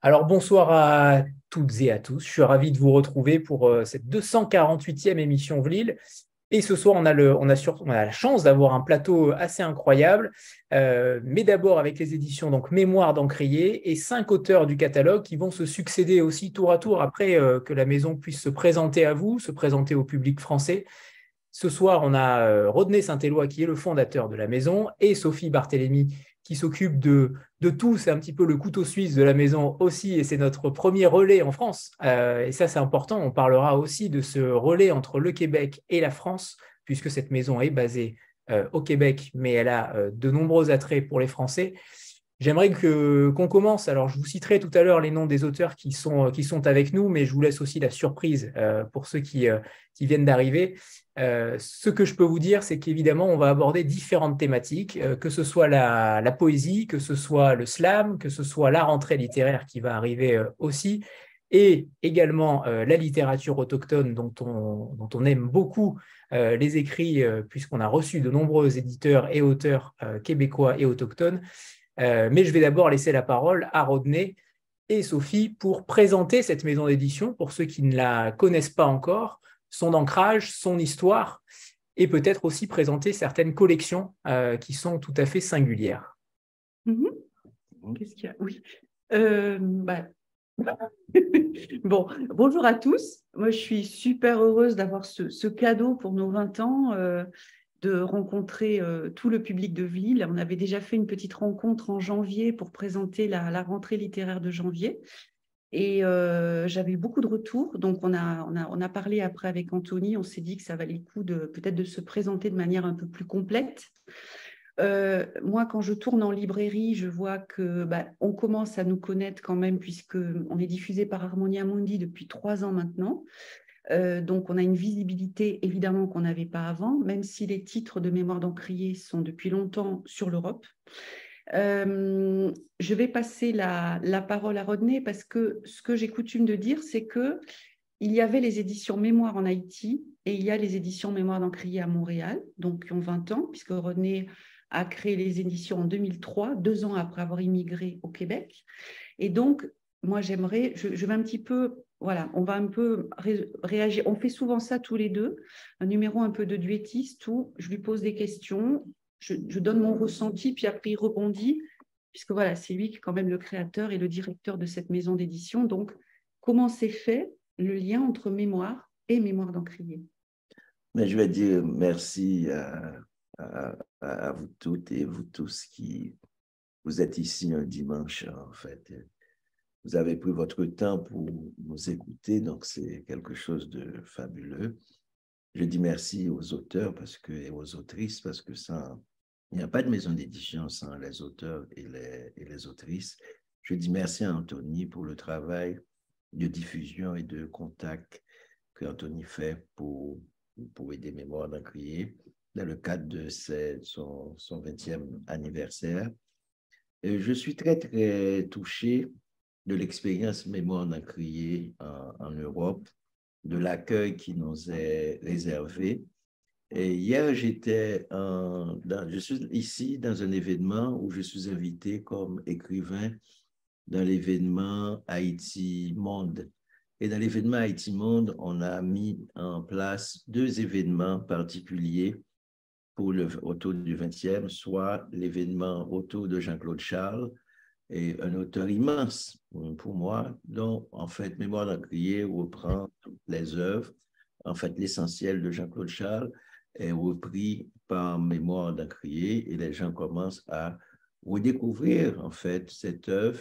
Alors bonsoir à toutes et à tous. Je suis ravi de vous retrouver pour cette 248e émission Vlil. Et ce soir, on a la chance d'avoir un plateau assez incroyable. Mais d'abord avec les éditions donc Mémoire d'Encrier et 5 auteurs du catalogue qui vont se succéder aussi tour à tour après que la maison puisse se présenter à vous, se présenter au public français. Ce soir, on a Rodney Saint-Éloi qui est le fondateur de la maison et Sophie Barthélémy qui s'occupe de tout. C'est un petit peu le couteau suisse de la maison aussi et c'est notre premier relais en France. Et ça, c'est important. On parlera aussi de ce relais entre le Québec et la France puisque cette maison est basée au Québec, mais elle a de nombreux attraits pour les Français. J'aimerais qu'on commence. Alors, je vous citerai tout à l'heure les noms des auteurs qui sont avec nous, mais je vous laisse aussi la surprise pour ceux qui viennent d'arriver. Ce que je peux vous dire, c'est qu'évidemment, on va aborder différentes thématiques, que ce soit la poésie, que ce soit le slam, que ce soit la rentrée littéraire qui va arriver aussi, et également la littérature autochtone dont on aime beaucoup les écrits, puisqu'on a reçu de nombreux éditeurs et auteurs québécois et autochtones. Mais je vais d'abord laisser la parole à Rodney et Sophie pour présenter cette maison d'édition pour ceux qui ne la connaissent pas encore, son ancrage, son histoire et peut-être aussi présenter certaines collections qui sont tout à fait singulières. Mhm. Qu'est-ce qu'il y a? Oui. Bah, Bon, bonjour à tous. Moi, je suis super heureuse d'avoir ce cadeau pour nos 20 ans, de rencontrer tout le public de Ville. On avait déjà fait une petite rencontre en janvier pour présenter la rentrée littéraire de janvier. Et j'avais eu beaucoup de retours. Donc, on a parlé après avec Anthony. On s'est dit que ça valait le coup peut-être de se présenter de manière un peu plus complète. Moi, quand je tourne en librairie, je vois que on commence à nous connaître quand même, puisqu'on est diffusé par Harmonia Mundi depuis 3 ans maintenant. Donc, on a une visibilité évidemment qu'on n'avait pas avant, même si les titres de Mémoire d'Encrier sont depuis longtemps sur l'Europe. Je vais passer la parole à Rodney parce que ce que j'ai coutume de dire, c'est que il y avait les éditions Mémoire en Haïti et il y a les éditions Mémoire d'Encrier à Montréal, donc qui ont 20 ans, puisque Rodney a créé les éditions en 2003, 2 ans après avoir immigré au Québec. Et donc, moi, j'aimerais, je vais un petit peu, voilà, on va un peu réagir. On fait souvent ça tous les deux, un numéro un peu de duettiste où je lui pose des questions, je donne mon ressenti, puis après il rebondit, puisque voilà, c'est lui qui est quand même le créateur et le directeur de cette maison d'édition. Donc, comment s'est fait le lien entre mémoire et Mémoire d'Encrier? Mais je vais dire merci à vous toutes et vous tous qui vous êtes ici un dimanche, en fait. Vous avez pris votre temps pour nous écouter, donc c'est quelque chose de fabuleux. Je dis merci aux auteurs et aux autrices parce que il n'y a pas de maison d'édition sans les auteurs et les autrices. Je dis merci à Anthony pour le travail de diffusion et de contact qu'Anthony fait pour aider Mémoire d'Encrier dans le cadre de son 20e anniversaire. Et je suis très, très touché de l'expérience Mémoire d'Encrier en Europe, de l'accueil qui nous est réservé. Et hier, je suis ici dans un événement où je suis invité comme écrivain dans l'événement Haïti Monde. Et dans l'événement Haïti Monde, on a mis en place 2 événements particuliers autour du 20e, soit l'événement autour de Jean-Claude Charles, et un auteur immense pour moi, dont en fait Mémoire d'Encrier reprend les œuvres. En fait, l'essentiel de Jean-Claude Charles est repris par Mémoire d'Encrier et les gens commencent à redécouvrir en fait cette œuvre,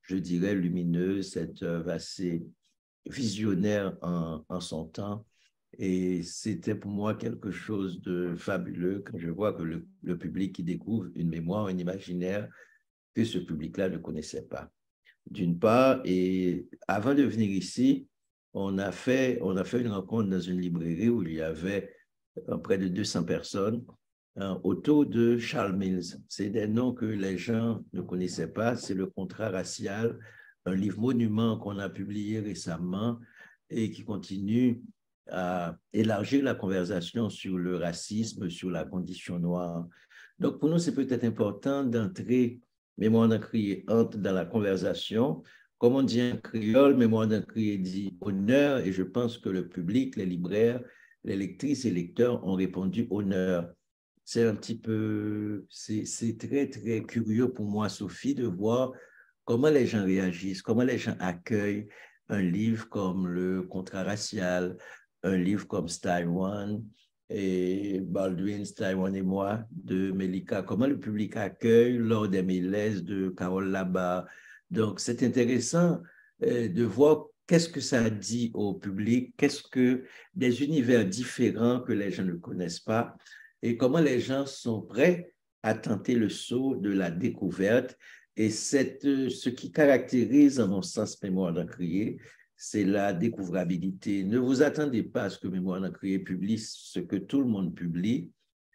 je dirais lumineuse, cette œuvre assez visionnaire en son temps. Et c'était pour moi quelque chose de fabuleux quand je vois que le public qui découvre une mémoire, un imaginaire que ce public-là ne connaissait pas. D'une part, et avant de venir ici, on a fait une rencontre dans une librairie où il y avait près de 200 personnes autour de Charles Mills. C'est des noms que les gens ne connaissaient pas. C'est Le Contrat racial, un livre monument qu'on a publié récemment et qui continue à élargir la conversation sur le racisme, sur la condition noire. Donc, pour nous, c'est peut-être important d'entrer Mémoire d'Encrier entre dans la conversation comme on dit en créole, Mémoire d'un crié dit honneur, et je pense que le public, les libraires, les lectrices et lecteurs ont répondu honneur. C'est un petit peu, c'est très, très curieux pour moi, Sophie, de voir comment les gens réagissent, comment les gens accueillent un livre comme Le Contrat racial, un livre comme Taiwan et Baldwin, Taiwan et moi de Melika, comment le public accueille Lors des Mélèzes de Carole Labat. Donc, c'est intéressant de voir qu'est-ce que ça dit au public, qu'est-ce que des univers différents que les gens ne connaissent pas et comment les gens sont prêts à tenter le saut de la découverte. Et ce qui caractérise, à mon sens, Mémoire d'un crié, c'est la découvrabilité. Ne vous attendez pas à ce que Mémoire d'un crié publie ce que tout le monde publie.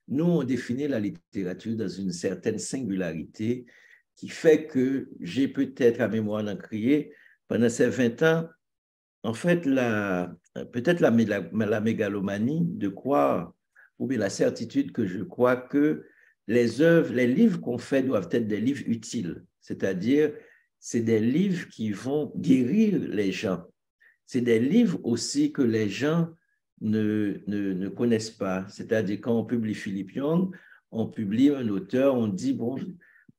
Nous, on définit la littérature dans une certaine singularité qui fait que j'ai peut-être à Mémoire d'un crié, pendant ces 20 ans, en fait, peut-être la mégalomanie de croire, ou bien la certitude que je crois que les œuvres, les livres qu'on fait doivent être des livres utiles, c'est-à-dire c'est des livres qui vont guérir les gens. C'est des livres aussi que les gens ne connaissent pas. C'est-à-dire quand on publie Philippe Young, on publie un auteur, on dit, bon,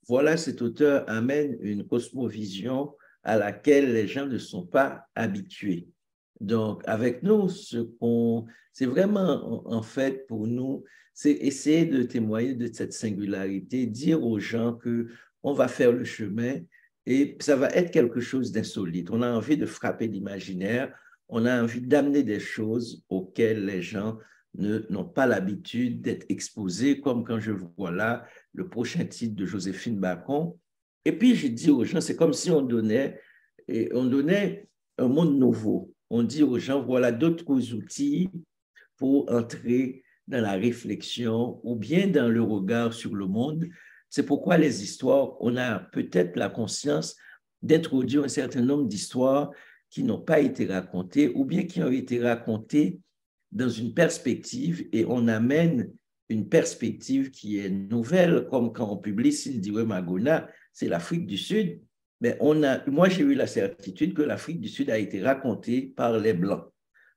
voilà, cet auteur amène une cosmovision à laquelle les gens ne sont pas habitués. Donc, avec nous, c'est vraiment, en fait, pour nous, c'est essayer de témoigner de cette singularité, dire aux gens qu'on va faire le chemin et ça va être quelque chose d'insolite. On a envie de frapper l'imaginaire, on a envie d'amener des choses auxquelles les gens n'ont pas l'habitude d'être exposés, comme quand je vois là le prochain titre de Joséphine Bacon. Et puis, je dis aux gens, c'est comme si on donnait un monde nouveau. On dit aux gens, voilà d'autres outils pour entrer dans la réflexion ou bien dans le regard sur le monde. C'est pourquoi les histoires, on a peut-être la conscience d'introduire un certain nombre d'histoires qui n'ont pas été racontées ou bien qui ont été racontées dans une perspective et on amène une perspective qui est nouvelle, comme quand on publie Sindire Magona, c'est l'Afrique du Sud. Mais moi, j'ai eu la certitude que l'Afrique du Sud a été racontée par les Blancs.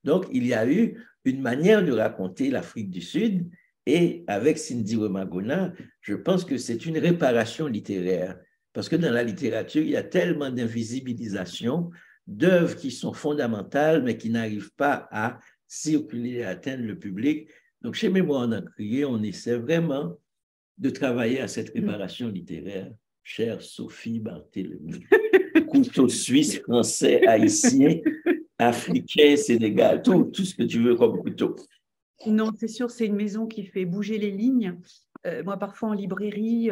Donc, il y a eu une manière de raconter l'Afrique du Sud et avec Sindire Magona, je pense que c'est une réparation littéraire parce que dans la littérature, il y a tellement d'invisibilisation, d'œuvres qui sont fondamentales mais qui n'arrivent pas à circuler et atteindre le public. Donc, chez Mémoire d'un crié, on essaie vraiment de travailler à cette réparation littéraire. Chère Sophie Barthélemy, couteau suisse, français, haïtien, africain, sénégal, tout ce que tu veux comme couteau. Non, c'est sûr, c'est une maison qui fait bouger les lignes. Moi, parfois en librairie,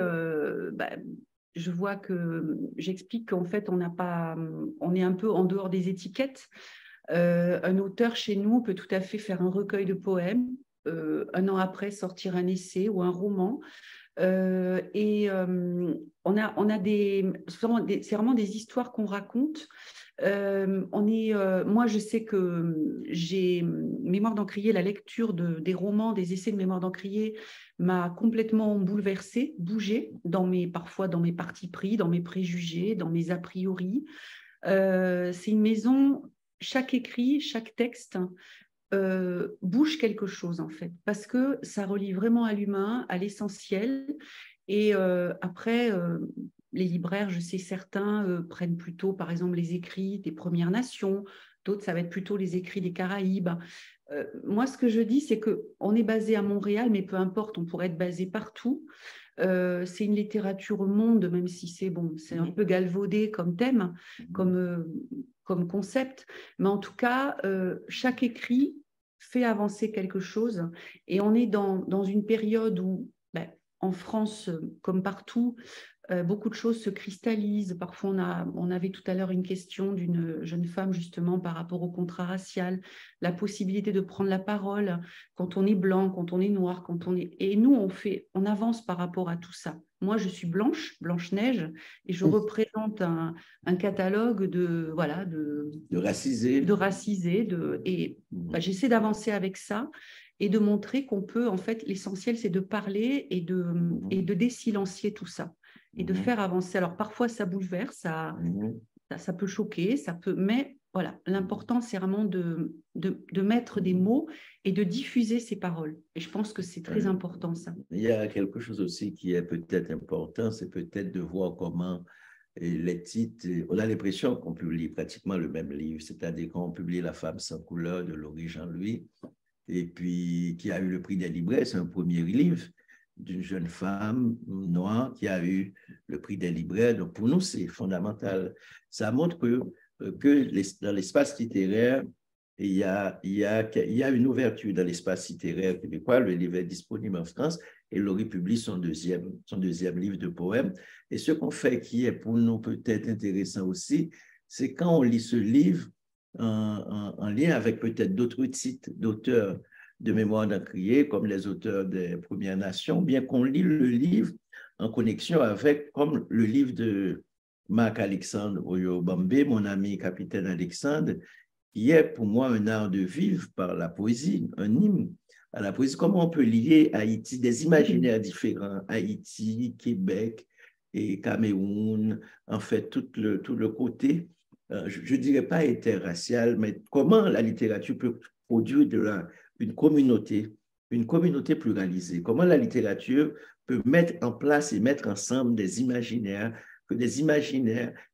je vois que j'explique qu'en fait, on est un peu en dehors des étiquettes. Un auteur chez nous peut tout à fait faire un recueil de poèmes, un an après sortir un essai ou un roman. On a c'est vraiment des histoires qu'on raconte. Moi, je sais que j'ai Mémoire d'Encrier, la lecture des romans, des essais de Mémoire d'Encrier m'a complètement bouleversée, bougée, parfois dans mes partis pris, dans mes préjugés, dans mes a priori. C'est une maison, chaque écrit, chaque texte bouge quelque chose en fait, parce que ça relie vraiment à l'humain, à l'essentiel. Et après, les libraires, je sais certains prennent plutôt par exemple les écrits des Premières Nations, d'autres ça va être plutôt les écrits des Caraïbes. Moi ce que je dis c'est qu'on est basé à Montréal, mais peu importe, on pourrait être basé partout. C'est une littérature au monde, même si c'est un peu galvaudé comme thème, comme concept, mais en tout cas, chaque écrit fait avancer quelque chose et on est dans une période où, en France, comme partout, beaucoup de choses se cristallisent. Parfois, on avait tout à l'heure une question d'une jeune femme justement par rapport au contrat racial, la possibilité de prendre la parole quand on est blanc, quand on est noir, et nous, on avance par rapport à tout ça. Moi, je suis Blanche-Neige, et je représente un catalogue de racisés. J'essaie d'avancer avec ça et de montrer qu'on peut, en fait, l'essentiel, c'est de parler et de désilencier tout ça et de faire avancer. Alors, parfois, ça bouleverse, ça peut choquer, mais voilà, l'important, c'est vraiment de mettre des mots et de diffuser ces paroles. Et je pense que c'est très important, ça. Il y a quelque chose aussi qui est peut-être important, c'est peut-être de voir comment les titres, on a l'impression qu'on publie pratiquement le même livre, c'est-à-dire qu'on publie La femme sans couleur de Laurie Jean-Louis, et puis qui a eu le prix des libraires, c'est un premier livre d'une jeune femme noire qui a eu le prix des libraires. Donc pour nous, c'est fondamental. Ça montre que dans l'espace littéraire, il y a une ouverture dans l'espace littéraire québécois. Le livre est disponible en France et Laurie publie son deuxième livre de poèmes. Et ce qu'on fait qui est pour nous peut-être intéressant aussi, c'est quand on lit ce livre en lien avec peut-être d'autres titres d'auteurs de mémoire d'Encrier, comme les auteurs des Premières Nations, bien qu'on lit le livre en connexion avec, comme le livre de Marc-Alexandre Oyobambe, mon ami capitaine Alexandre, qui est pour moi un art de vivre par la poésie, un hymne à la poésie. Comment on peut lier Haïti, des imaginaires différents, Haïti, Québec et Cameroun, en fait, tout le côté, je ne dirais pas interracial, mais comment la littérature peut produire une communauté pluralisée, comment la littérature peut mettre en place et mettre ensemble des imaginaires,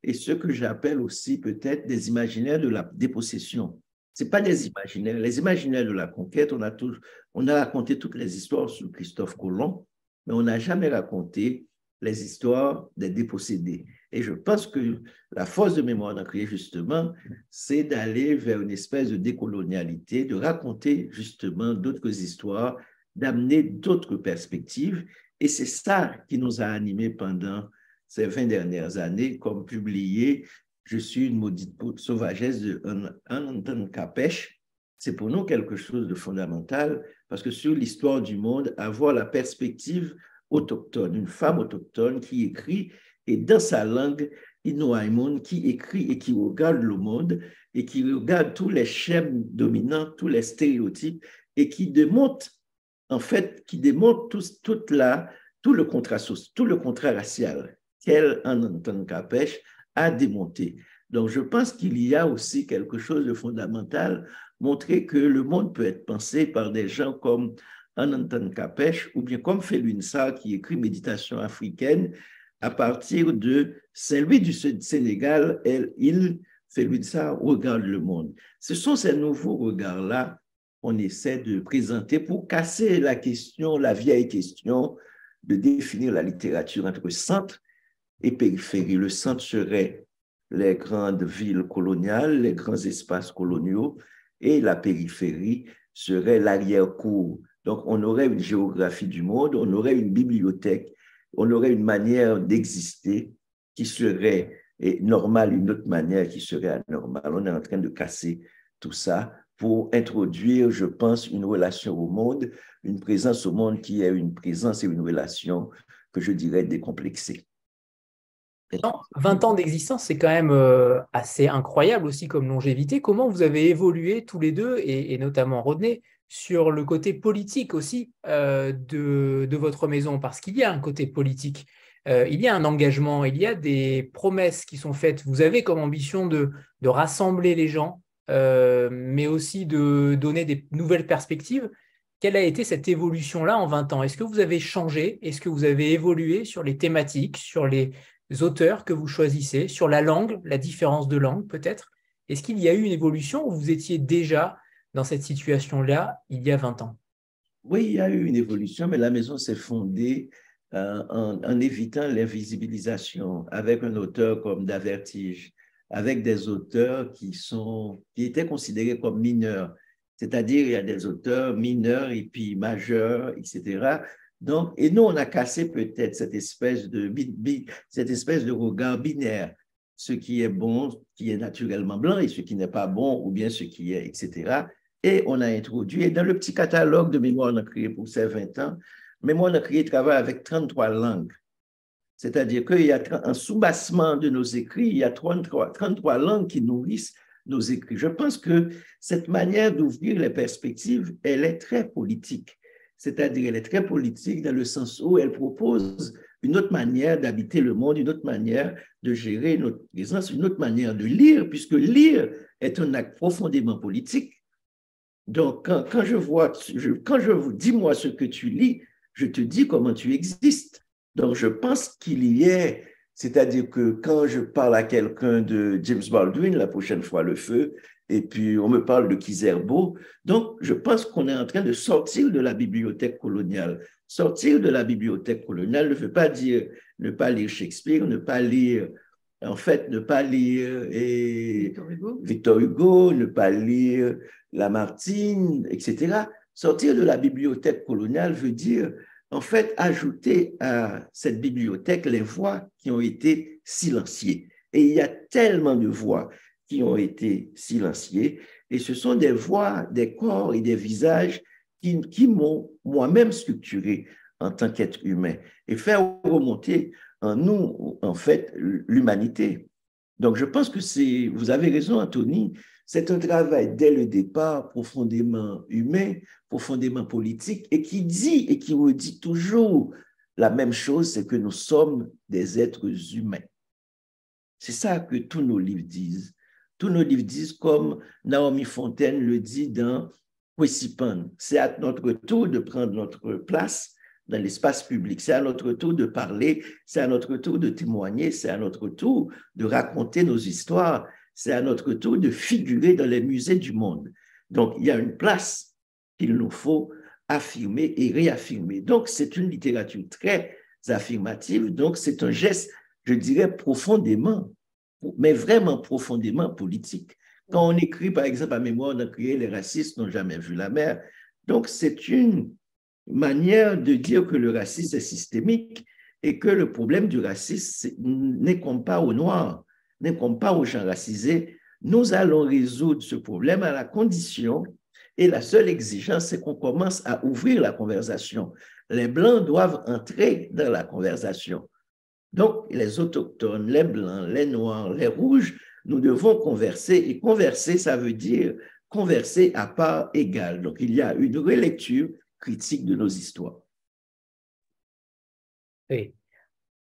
et ce que j'appelle aussi peut-être des imaginaires de la dépossession. Ce n'est pas des imaginaires. Les imaginaires de la conquête, on a raconté toutes les histoires sur Christophe Colomb, mais on n'a jamais raconté les histoires des dépossédés. Et je pense que la force de Mémoire d'Encrier, justement, c'est d'aller vers une espèce de décolonialité, de raconter justement d'autres histoires, d'amener d'autres perspectives. Et c'est ça qui nous a animés pendant ces 20 dernières années, comme publié « Je suis une maudite sauvagesse » de Anantan Capèche. C'est pour nous quelque chose de fondamental, parce que sur l'histoire du monde, avoir la perspective autochtone, une femme autochtone qui écrit, et dans sa langue, Inouaïmoun, qui écrit et qui regarde le monde, et qui regarde tous les schèmes dominants, tous les stéréotypes, et qui démontre, en fait, tout le contrat racial qu'elle, en tant qu'Apèche, a démonté. Donc, je pense qu'il y a aussi quelque chose de fondamental, montrer que le monde peut être pensé par des gens comme Anantan Capèche ou bien comme Felwine Sarr qui écrit Méditation africaine à partir de Saint-Louis du Sénégal. Felwine Sarr regarde le monde. Ce sont ces nouveaux regards-là qu'on essaie de présenter pour casser la vieille question de définir la littérature entre centre et périphérie. Le centre serait les grandes villes coloniales, les grands espaces coloniaux, et la périphérie serait l'arrière-cour. Donc, on aurait une géographie du monde, on aurait une bibliothèque, on aurait une manière d'exister qui serait normale, une autre manière qui serait anormale. On est en train de casser tout ça pour introduire, je pense, une relation au monde, une présence au monde qui est une présence et une relation que je dirais décomplexée. 20 ans d'existence, c'est quand même assez incroyable aussi comme longévité. Comment vous avez évolué tous les deux, et notamment Rodney, sur le côté politique aussi de votre maison? Parce qu'il y a un côté politique, il y a un engagement, il y a des promesses qui sont faites. Vous avez comme ambition de rassembler les gens, mais aussi de donner des nouvelles perspectives. Quelle a été cette évolution-là en 20 ans? Est-ce que vous avez changé? Est-ce que vous avez évolué sur les thématiques, sur les auteurs que vous choisissez, sur la langue, la différence de langue peut-être? Est-ce qu'il y a eu une évolution ou vous étiez déjà dans cette situation-là il y a 20 ans? Oui, il y a eu une évolution, mais la maison s'est fondée en évitant l'invisibilisation avec un auteur comme Davertige, avec des auteurs qui étaient considérés comme mineurs. C'est-à-dire, il y a des auteurs mineurs et puis majeurs, etc. Donc, et nous, on a cassé peut-être cette espèce de regard binaire, ce qui est bon, qui est naturellement blanc, et ce qui n'est pas bon, ou bien ce qui est, etc. Et on a introduit, et dans le petit catalogue de Mémoire d'Encrier pour ces 20 ans, Mémoire d'Encrier travaille avec 33 langues. C'est-à-dire qu'il y a un soubassement de nos écrits, il y a 33 langues qui nourrissent nos écrits. Je pense que cette manière d'ouvrir les perspectives, elle est très politique. C'est-à-dire, elle est très politique dans le sens où elle propose une autre manière d'habiter le monde, une autre manière de gérer notre présence, une autre manière de lire, puisque lire est un acte profondément politique. Donc, quand je vous dis, moi, ce que tu lis, je te dis comment tu existes. Donc, je pense qu'il y ait, c'est-à-dire que quand je parle à quelqu'un de James Baldwin, la prochaine fois, Le Feu, et puis on me parle de Kizerbo, donc je pense qu'on est en train de sortir de la bibliothèque coloniale. Sortir de la bibliothèque coloniale ne veut pas dire ne pas lire Shakespeare, ne pas lire Victor Hugo, ne pas lire Lamartine, etc. Sortir de la bibliothèque coloniale veut dire, en fait, ajouter à cette bibliothèque les voix qui ont été silenciées. Et il y a tellement de voix qui ont été silenciées, et ce sont des voix, des corps et des visages qui m'ont moi-même structuré en tant qu'être humain et faire remonter en nous, en fait, l'humanité. Donc, je pense que vous avez raison, Anthony, c'est un travail dès le départ profondément humain, profondément politique, et qui dit et qui redit toujours la même chose, c'est que nous sommes des êtres humains. C'est ça que tous nos livres disent. Tous nos livres disent, comme Naomi Fontaine le dit dans Quesipan, c'est à notre tour de prendre notre place dans l'espace public. C'est à notre tour de parler, c'est à notre tour de témoigner, c'est à notre tour de raconter nos histoires, c'est à notre tour de figurer dans les musées du monde. Donc, il y a une place qu'il nous faut affirmer et réaffirmer. Donc, c'est une littérature très affirmative. Donc, c'est un geste, je dirais, profondément, mais vraiment profondément politique. Quand on écrit, par exemple, à mémoire d'encrier, les racistes n'ont jamais vu la mer. Donc, c'est une manière de dire que le racisme est systémique et que le problème du racisme n'incombe pas aux Noirs, n'incombe pas aux gens racisés. Nous allons résoudre ce problème à la condition, et la seule exigence, c'est qu'on commence à ouvrir la conversation. Les Blancs doivent entrer dans la conversation. Donc, les Autochtones, les Blancs, les Noirs, les Rouges, nous devons converser. Et converser, ça veut dire converser à part égale. Donc, il y a une relecture critique de nos histoires. Oui.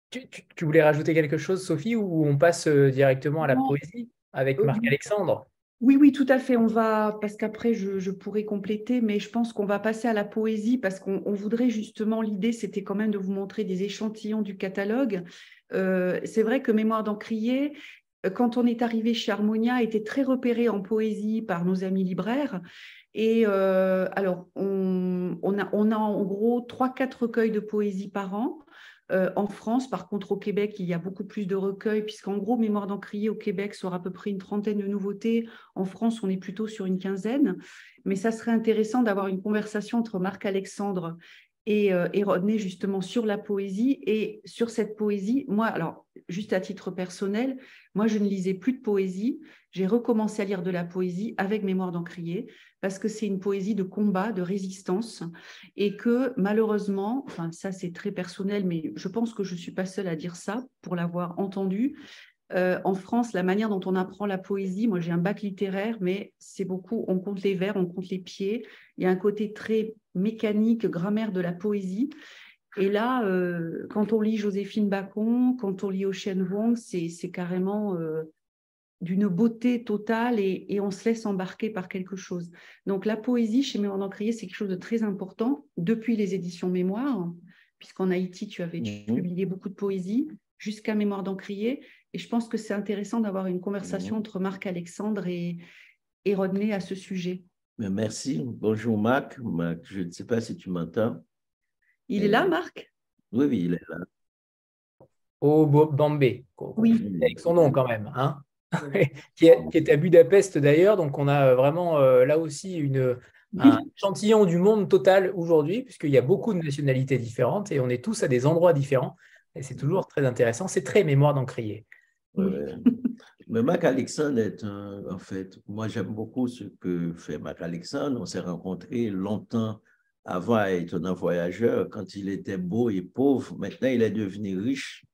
Tu voulais rajouter quelque chose, Sophie, ou on passe directement à la poésie avec Marc-Alexandre? Oui, tout à fait. On va, parce qu'après, je pourrais compléter, mais je pense qu'on va passer à la poésie parce qu'on voudrait justement, l'idée, c'était quand même de vous montrer des échantillons du catalogue. C'est vrai que Mémoire d'Encrier, quand on est arrivé chez Harmonia, était très repéré en poésie par nos amis libraires. Et alors, on a en gros 3-4 recueils de poésie par an. En France, par contre, au Québec, il y a beaucoup plus de recueils, puisqu'en gros, Mémoire d'Encrier au Québec sera à peu près une trentaine de nouveautés. En France, on est plutôt sur une quinzaine. Mais ça serait intéressant d'avoir une conversation entre Marc-Alexandre et Rodney, justement, sur la poésie. Et sur cette poésie, moi, alors, juste à titre personnel, moi, je ne lisais plus de poésie. J'ai recommencé à lire de la poésie avec Mémoire d'Encrier, parce que c'est une poésie de combat, de résistance, et que malheureusement, enfin ça c'est très personnel, mais je pense que je ne suis pas seule à dire ça pour l'avoir entendu. En France, la manière dont on apprend la poésie, moi j'ai un bac littéraire, mais c'est beaucoup, on compte les vers, on compte les pieds, il y a un côté très mécanique, grammaire de la poésie. Et là, quand on lit Joséphine Bacon, quand on lit Ocean Vuong, c'est carrément d'une beauté totale et on se laisse embarquer par quelque chose. Donc la poésie chez Mémoire d'Encrier, c'est quelque chose de très important depuis les éditions Mémoire, puisqu'en Haïti, tu avais publié beaucoup de poésie, jusqu'à Mémoire d'Encrier. Et je pense que c'est intéressant d'avoir une conversation entre Marc-Alexandre et Rodney à ce sujet. Merci. Bonjour Marc. Marc, je ne sais pas si tu m'entends. Il est là, Marc? Oui, il est là. Oh, Bambé, oui. Avec son nom quand même, hein. qui est à Budapest d'ailleurs. Donc, on a vraiment là aussi un échantillon du monde total aujourd'hui, puisqu'il y a beaucoup de nationalités différentes et on est tous à des endroits différents. Et c'est toujours très intéressant. C'est très Mémoire d'Encrier. Mais Marc-Alexandre est en fait, moi j'aime beaucoup ce que fait Marc-Alexandre. On s'est rencontrés longtemps avant à étonnant voyageur, quand il était beau et pauvre. Maintenant, il est devenu riche,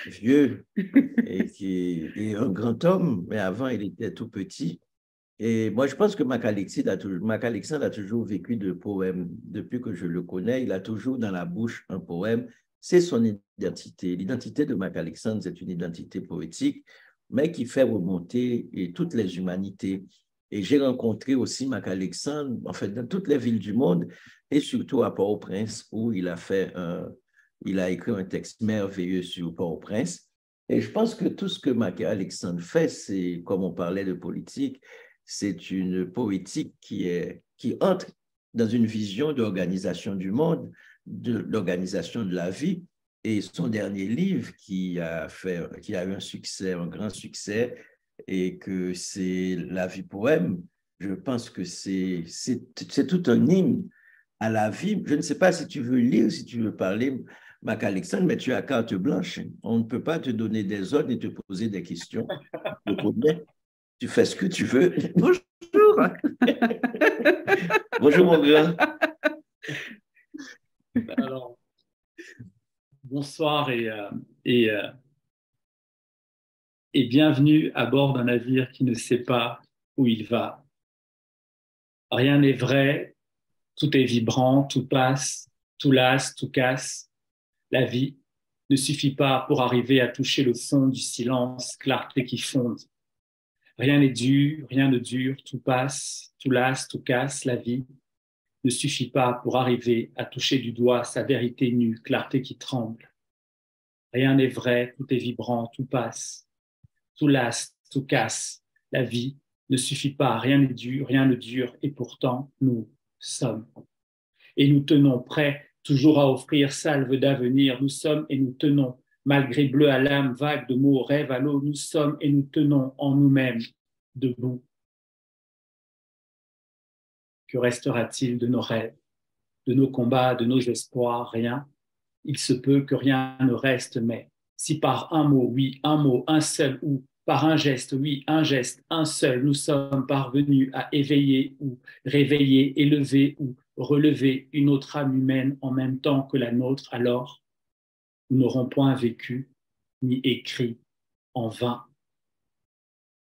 vieux et un grand homme, mais avant, il était tout petit. Et moi, je pense que Marc-Alexandre a toujours vécu de poèmes. Depuis que je le connais, il a toujours dans la bouche un poème c'est son identité. L'identité de Mac Alexandre, c'est une identité poétique, mais qui fait remonter toutes les humanités. Et j'ai rencontré aussi Mac Alexandre, en fait, dans toutes les villes du monde, et surtout à Port-au-Prince, où il a écrit un texte merveilleux sur Port-au-Prince. Et je pense que tout ce que Mac Alexandre fait, c'est, comme on parlait de politique, c'est une poétique qui entre dans une vision d'organisation du monde, de l'organisation de la vie. Et son dernier livre qui a eu un succès, un grand succès, et que c'est La vie poème, je pense que c'est tout un hymne à la vie. Je ne sais pas si tu veux lire, si tu veux parler, Mac Alexandre, mais tu as carte blanche. On ne peut pas te donner des ordres et te poser des questions. Tu fais ce que tu veux. Bonjour. Bonjour, mon grand. Alors, bonsoir et bienvenue à bord d'un navire qui ne sait pas où il va. Rien n'est vrai, tout est vibrant, tout passe, tout lasse, tout casse. La vie ne suffit pas pour arriver à toucher le fond du silence, clarté qui fonde. Rien n'est dur, rien ne dure, tout passe, tout lasse, tout casse. La vie ne suffit pas pour arriver à toucher du doigt sa vérité nue, clarté qui tremble. Rien n'est vrai, tout est vibrant, tout passe, tout lasse, tout casse. La vie ne suffit pas, rien n'est dur, rien ne dure, et pourtant nous sommes. Et nous tenons prêts, toujours à offrir salve d'avenir. Nous sommes et nous tenons, malgré bleu à l'âme, vague de mots, rêve à l'eau. Nous sommes et nous tenons en nous-mêmes, debout. Que restera-t-il de nos rêves, de nos combats, de nos espoirs? Rien. Il se peut que rien ne reste, mais si par un mot, oui, un mot, un seul, ou par un geste, oui, un geste, un seul, nous sommes parvenus à éveiller ou réveiller, élever ou relever une autre âme humaine en même temps que la nôtre, alors nous n'aurons point vécu ni écrit en vain.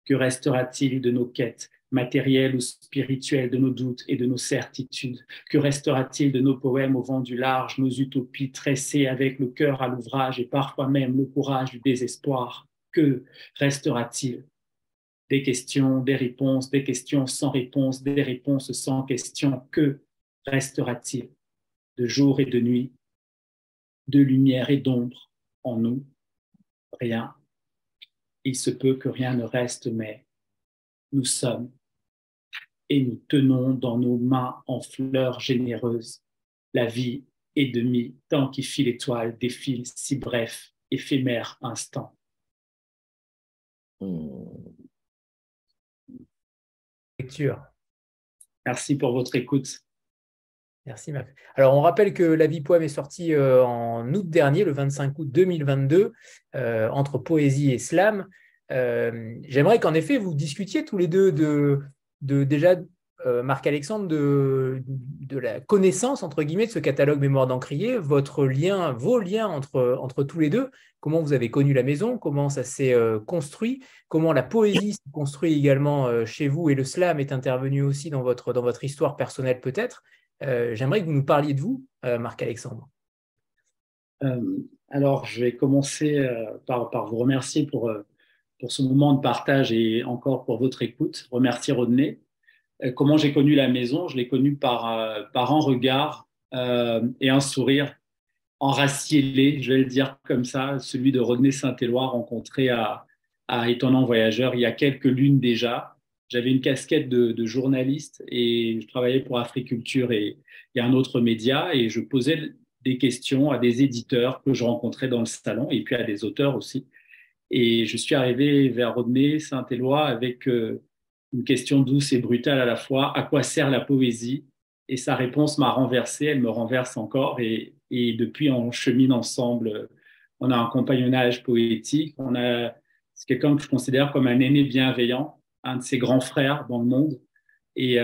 Que restera-t-il de nos quêtes matérielles ou spirituelles, de nos doutes et de nos certitudes? Que restera-t-il de nos poèmes au vent du large, nos utopies tressées avec le cœur à l'ouvrage et parfois même le courage du désespoir? Que restera-t-il? Des questions, des réponses, des questions sans réponse, des réponses sans questions. Que restera-t-il de jour et de nuit, de lumière et d'ombre en nous? Rien. Il se peut que rien ne reste, mais nous sommes et nous tenons dans nos mains en fleurs généreuses. La vie est demi, tant qui file étoile, défile si bref, éphémère instant. Lecture. Merci pour votre écoute. Merci, Mac. Alors, on rappelle que La vie poème est sortie en août dernier, le 25 août 2022, entre poésie et slam. J'aimerais qu'en effet, vous discutiez tous les deux déjà, Marc-Alexandre, de la connaissance, entre guillemets, de ce catalogue Mémoire d'Encrier, vos liens entre tous les deux, comment vous avez connu la maison, comment ça s'est construit, comment la poésie s'est construite également chez vous et le slam est intervenu aussi dans votre histoire personnelle peut-être. J'aimerais que vous nous parliez de vous, Marc-Alexandre. Alors, je vais commencer par vous remercier pour ce moment de partage et encore pour votre écoute. Remercier Rodney. Comment j'ai connu la maison? Je l'ai connue par un regard et un sourire enracielé, je vais le dire comme ça, celui de Rodney Saint-Éloi rencontré à Étonnant Voyageur il y a quelques lunes déjà. J'avais une casquette de journaliste et je travaillais pour Africulture et un autre média et je posais des questions à des éditeurs que je rencontrais dans le salon et puis à des auteurs aussi. Et je suis arrivé vers Rodney Saint-Éloi avec une question douce et brutale à la fois. À quoi sert la poésie? Et sa réponse m'a renversé, elle me renverse encore. Et depuis, on chemine ensemble. On a un compagnonnage poétique. C'est quelqu'un que je considère comme un aîné bienveillant, un de ses grands frères dans le monde. Et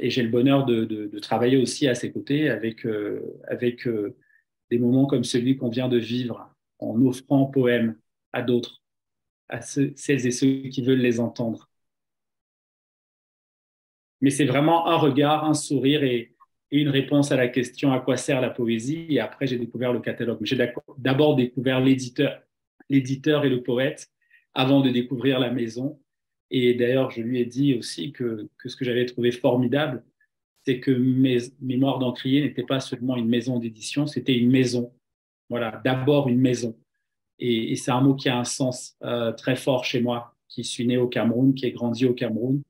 j'ai le bonheur de travailler aussi à ses côtés avec des moments comme celui qu'on vient de vivre en offrant poèmes à d'autres, à celles et ceux qui veulent les entendre. Mais c'est vraiment un regard, un sourire et et une réponse à la question à quoi sert la poésie. Et après, j'ai découvert le catalogue. J'ai d'abord découvert l'éditeur et le poète avant de découvrir la maison. Et d'ailleurs, je lui ai dit aussi que ce que j'avais trouvé formidable, c'est que Mémoires d'Encrier n'était pas seulement une maison d'édition, c'était une maison. Voilà, d'abord une maison. Et c'est un mot qui a un sens très fort chez moi, qui suis né au Cameroun, qui ai grandi au Cameroun,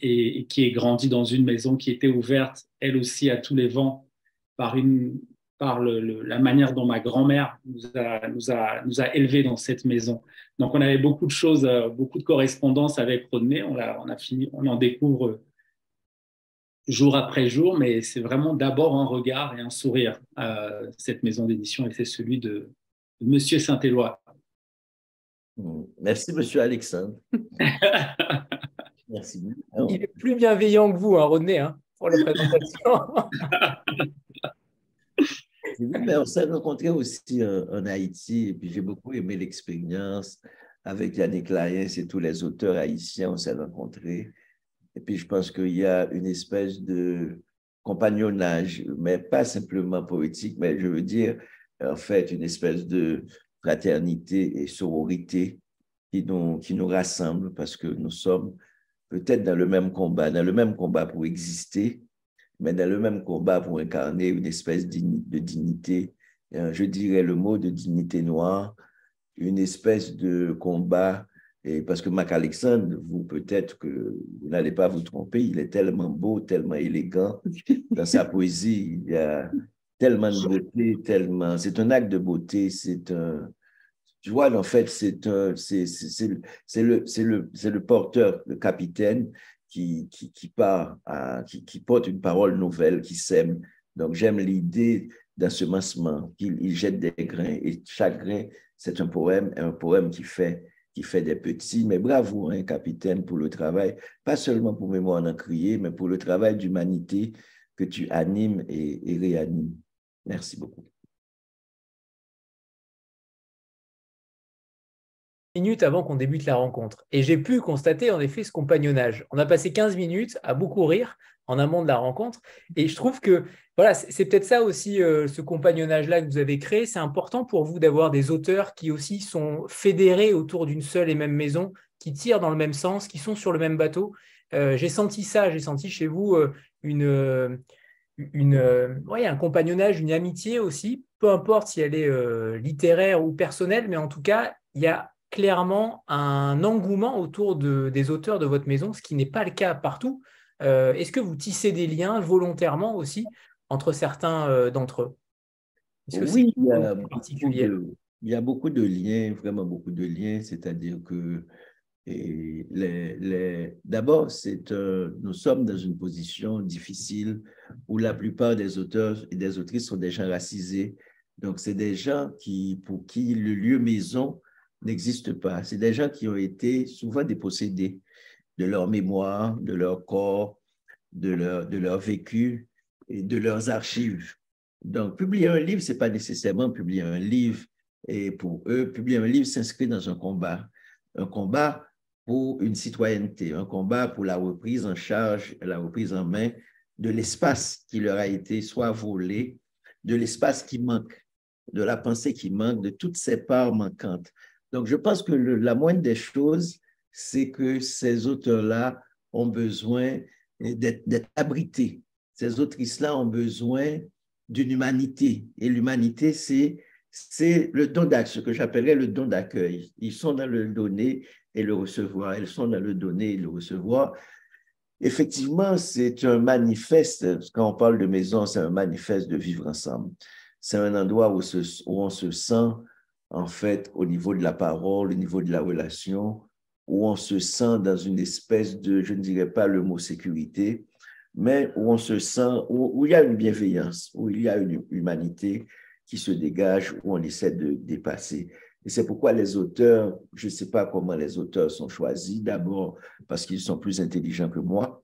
et qui est grandi dans une maison qui était ouverte, elle aussi, à tous les vents, par la manière dont ma grand-mère nous a élevés dans cette maison. Donc, on avait beaucoup de choses, beaucoup de correspondances avec Rodney. On en découvre jour après jour, mais c'est vraiment d'abord un regard et un sourire, cette maison d'édition, et c'est celui de Monsieur Saint-Éloi. Merci, Monsieur Alexandre. Merci beaucoup. Il est plus bienveillant que vous, hein, Rodney, hein, pour la présentation. Oui, mais on s'est rencontrés aussi en Haïti, et puis j'ai beaucoup aimé l'expérience avec Yannick Laïens et tous les auteurs haïtiens, on s'est rencontrés. Et puis je pense qu'il y a une espèce de compagnonnage, mais pas simplement poétique, mais je veux dire, en fait, une espèce de fraternité et sororité qui nous rassemble parce que nous sommes peut-être dans le même combat pour exister, mais dans le même combat pour incarner une espèce de dignité, je dirais le mot de dignité noire, une espèce de combat, et parce que Mac Alexandre, vous peut-être que vous n'allez pas vous tromper, il est tellement beau, tellement élégant, dans sa poésie, il y a tellement de beauté, c'est un acte de beauté, tu vois, en fait, c'est le porteur, le capitaine qui porte une parole nouvelle, qui sème. Donc, j'aime l'idée d'ensemencement, qu'il jette des grains et chaque grain, c'est un poème qui fait des petits. Mais bravo, hein, capitaine, pour le travail, pas seulement pour Mémoires d'Encrier, mais pour le travail d'humanité que tu animes et réanimes. Merci beaucoup. Minutes avant qu'on débute la rencontre. Et j'ai pu constater en effet ce compagnonnage. On a passé 15 minutes à beaucoup rire en amont de la rencontre. Et je trouve que voilà, c'est peut-être ça aussi, ce compagnonnage-là que vous avez créé. C'est important pour vous d'avoir des auteurs qui aussi sont fédérés autour d'une seule et même maison, qui tirent dans le même sens, qui sont sur le même bateau. J'ai senti ça, j'ai senti chez vous un compagnonnage, une amitié aussi, peu importe si elle est littéraire ou personnelle, mais en tout cas, il y a clairement un engouement autour des auteurs de votre maison, ce qui n'est pas le cas partout. Est-ce que vous tissez des liens volontairement aussi entre certains d'entre eux? Oui, il y a beaucoup de liens, vraiment beaucoup de liens, c'est-à-dire que d'abord, nous sommes dans une position difficile où la plupart des auteurs et des autrices sont des gens racisés. Donc, c'est des gens pour qui le lieu maison n'existe pas. C'est des gens qui ont été souvent dépossédés de leur mémoire, de leur corps, de leur vécu et de leurs archives. Donc, publier un livre, ce n'est pas nécessairement publier un livre. Et pour eux, publier un livre s'inscrit dans un combat pour une citoyenneté, un combat pour la reprise en charge, la reprise en main de l'espace qui leur a été soit volé, de l'espace qui manque, de la pensée qui manque, de toutes ces parts manquantes. Donc, je pense que la moindre des choses, c'est que ces auteurs-là ont besoin d'être abrités. Ces autrices-là ont besoin d'une humanité. Et l'humanité, c'est le don d'accueil, ce que j'appellerais le don d'accueil. Ils sont dans le donner et le recevoir. Elles sont dans le donner et le recevoir. Effectivement, c'est un manifeste. Quand on parle de maison, c'est un manifeste de vivre ensemble. C'est un endroit où on se sent, en fait, au niveau de la parole, au niveau de la relation, où on se sent dans une espèce de, je ne dirais pas le mot sécurité, mais où on se sent, où il y a une bienveillance, où il y a une humanité qui se dégage, où on essaie de dépasser. Et c'est pourquoi les auteurs, je ne sais pas comment les auteurs sont choisis, d'abord parce qu'ils sont plus intelligents que moi,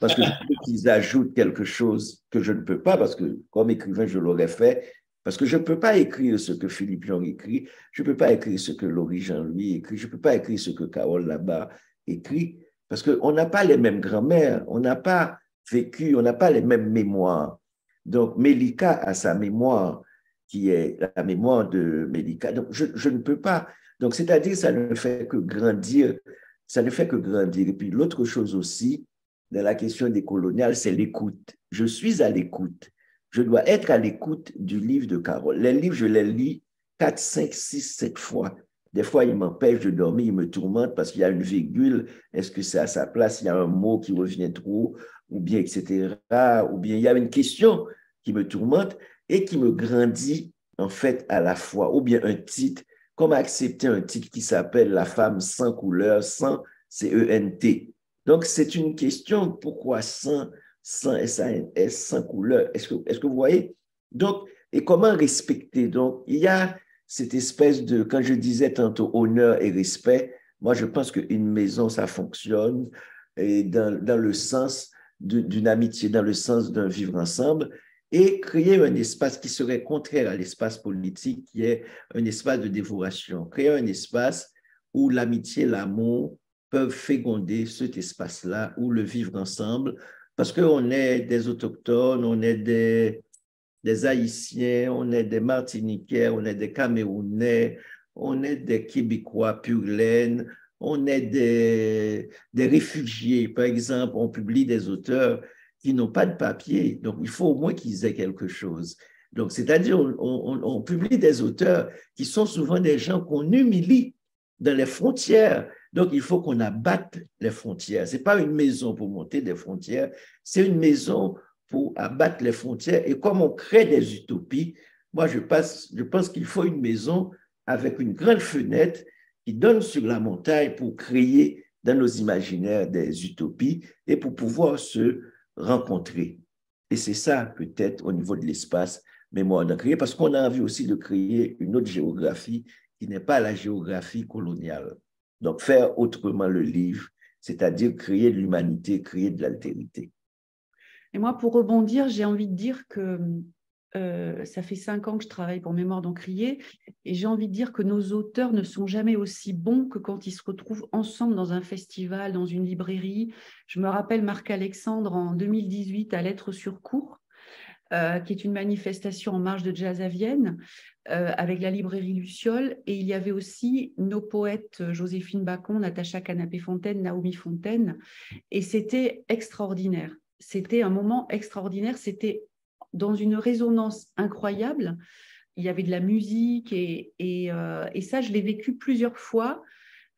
parce que je veux qu'ils ajoutent quelque chose que je ne peux pas, parce que comme écrivain, je l'aurais fait, parce que je ne peux pas écrire ce que Philippe Jean écrit, je ne peux pas écrire ce que Laurie Jean-Louis écrit, je ne peux pas écrire ce que Carole Labarre écrit, parce qu'on n'a pas les mêmes grands-mères, on n'a pas vécu, on n'a pas les mêmes mémoires. Donc, Mélika a sa mémoire, qui est la mémoire de Mélika. Donc, je ne peux pas. Donc, c'est-à-dire, ça ne fait que grandir. Ça ne fait que grandir. Et puis, l'autre chose aussi, dans la question des coloniales, c'est l'écoute. Je suis à l'écoute. Je dois être à l'écoute du livre de Carole. Les livres, je les lis 4, 5, 6, 7 fois. Des fois, ils m'empêchent de dormir, ils me tourmentent parce qu'il y a une virgule. Est-ce que c'est à sa place? Il y a un mot qui revient trop, ou bien, etc. Ou bien, il y a une question qui me tourmente et qui me grandit, en fait, à la fois. Ou bien un titre, comme accepter un titre qui s'appelle La femme sans couleur, sans C-E-N-T. Donc, c'est une question, pourquoi sans S-A-N-S, sans couleur? Est-ce que vous voyez? Donc, et comment respecter? Donc, il y a cette espèce de, quand je disais tantôt honneur et respect, moi, je pense qu'une maison, ça fonctionne et dans le sens d'une amitié, dans le sens d'un vivre ensemble, et créer un espace qui serait contraire à l'espace politique, qui est un espace de dévoration. Créer un espace où l'amitié, l'amour peuvent féconder cet espace-là, où le vivre ensemble, parce qu'on est des autochtones, on est des Haïtiens, on est des Martiniquais, on est des Camerounais, on est des Québécois pur laine, on est des réfugiés. Par exemple, on publie des auteurs qui n'ont pas de papier, donc il faut au moins qu'ils aient quelque chose. Donc, c'est-à-dire, on publie des auteurs qui sont souvent des gens qu'on humilie dans les frontières. Donc, il faut qu'on abatte les frontières. Ce n'est pas une maison pour monter des frontières, c'est une maison pour abattre les frontières. Et comme on crée des utopies, moi, je pense qu'il faut une maison avec une grande fenêtre qui donne sur la montagne pour créer dans nos imaginaires des utopies et pour pouvoir se rencontrer. Et c'est ça, peut-être, au niveau de l'espace mémoire de créer, parce qu'on a envie aussi de créer une autre géographie qui n'est pas la géographie coloniale. Donc, faire autrement le livre, c'est-à-dire créer de l'humanité, créer de l'altérité. Et moi, pour rebondir, j'ai envie de dire que ça fait 5 ans que je travaille pour Mémoire d'Encrier, et j'ai envie de dire que nos auteurs ne sont jamais aussi bons que quand ils se retrouvent ensemble dans un festival, dans une librairie. Je me rappelle Marc-Alexandre en 2018 à Lettres sur Cours, qui est une manifestation en marge de jazz à Vienne, avec la librairie Luciole, et il y avait aussi nos poètes Joséphine Bacon, Natacha Canapé-Fontaine, Naomi Fontaine, et c'était extraordinaire. C'était un moment extraordinaire, c'était dans une résonance incroyable. Il y avait de la musique et ça, je l'ai vécu plusieurs fois.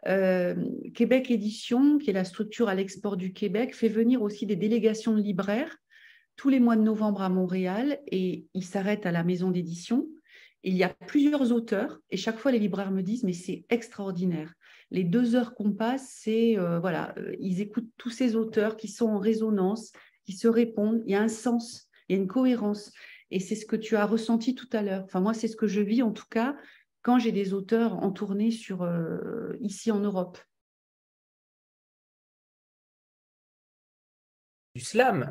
Québec Édition, qui est la structure à l'export du Québec, fait venir aussi des délégations de libraires tous les mois de novembre à Montréal, et ils s'arrêtent à la maison d'édition. Il y a plusieurs auteurs et chaque fois les libraires me disent mais c'est extraordinaire. Les 2 heures qu'on passe, c'est ils écoutent tous ces auteurs qui sont en résonance, qui se répondent. Il y a un sens, il y a une cohérence. Et c'est ce que tu as ressenti tout à l'heure. Enfin, moi, c'est ce que je vis en tout cas quand j'ai des auteurs en tournée ici en Europe. Du slam,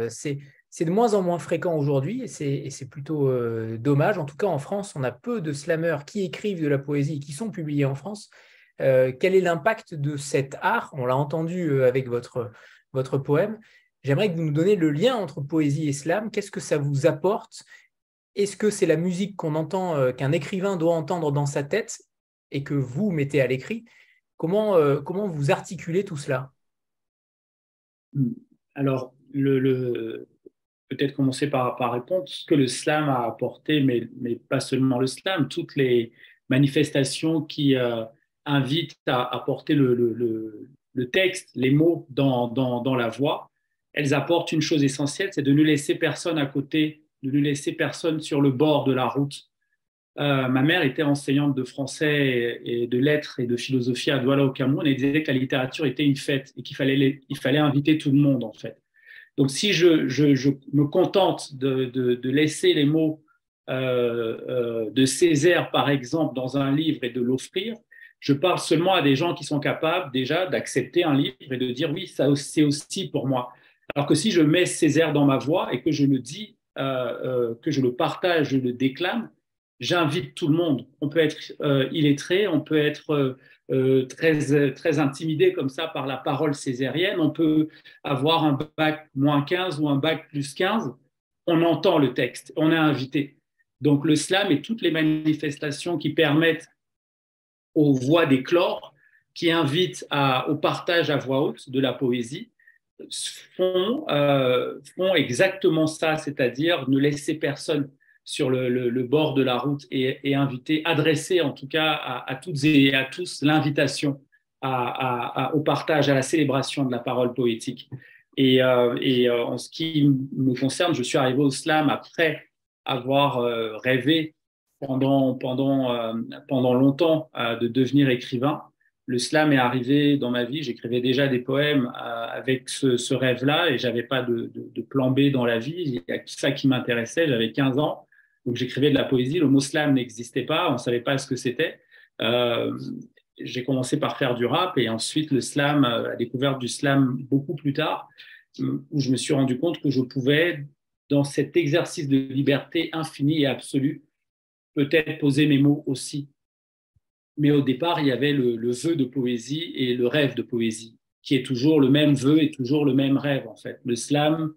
c'est de moins en moins fréquent aujourd'hui et c'est plutôt dommage. En tout cas, en France, on a peu de slameurs qui écrivent de la poésie et qui sont publiés en France. Quel est l'impact de cet art? On l'a entendu avec votre poème. J'aimerais que vous nous donniez le lien entre poésie et slam. Qu'est-ce que ça vous apporte? Est-ce que c'est la musique qu'on entend, qu'un écrivain doit entendre dans sa tête et que vous mettez à l'écrit? Comment vous articulez tout cela? Alors, peut-être commencer par répondre ce que le slam a apporté, mais pas seulement le slam, toutes les manifestations qui invitent à apporter le texte, les mots dans la voix, elles apportent une chose essentielle, c'est de ne laisser personne à côté, de ne laisser personne sur le bord de la route. Ma mère était enseignante de français et de lettres et de philosophie à Douala au Cameroun et disait que la littérature était une fête et qu'il fallait inviter tout le monde en fait. Donc si je me contente de laisser les mots de Césaire par exemple dans un livre et de l'offrir, je parle seulement à des gens qui sont capables déjà d'accepter un livre et de dire oui, ça c'est aussi pour moi. Alors que si je mets Césaire dans ma voix et que je le dis, que je le partage, je le déclame, j'invite tout le monde. On peut être illettré, on peut être très intimidé comme ça par la parole césarienne, on peut avoir un bac -15 ou un bac +15. On entend le texte, on est invité. Donc le slam et toutes les manifestations qui permettent aux voix d'éclore, qui invitent au partage à voix haute de la poésie, font exactement ça, c'est-à-dire ne laisser personne sur le bord de la route et inviter, adresser en tout cas à toutes et à tous l'invitation au partage, à la célébration de la parole poétique. En ce qui me concerne, je suis arrivé au slam après avoir rêvé pendant longtemps de devenir écrivain. Le slam est arrivé dans ma vie. J'écrivais déjà des poèmes avec ce rêve-là et j'avais pas de plan B dans la vie. Il y a ça qui m'intéressait. J'avais 15 ans, donc j'écrivais de la poésie. Le mot slam n'existait pas. On savait pas ce que c'était. J'ai commencé par faire du rap et ensuite le slam, la découverte du slam beaucoup plus tard, où je me suis rendu compte que je pouvais, dans cet exercice de liberté infinie et absolue, peut-être poser mes mots aussi. Mais au départ, il y avait le vœu de poésie et le rêve de poésie, qui est toujours le même vœu et toujours le même rêve, en fait. Le slam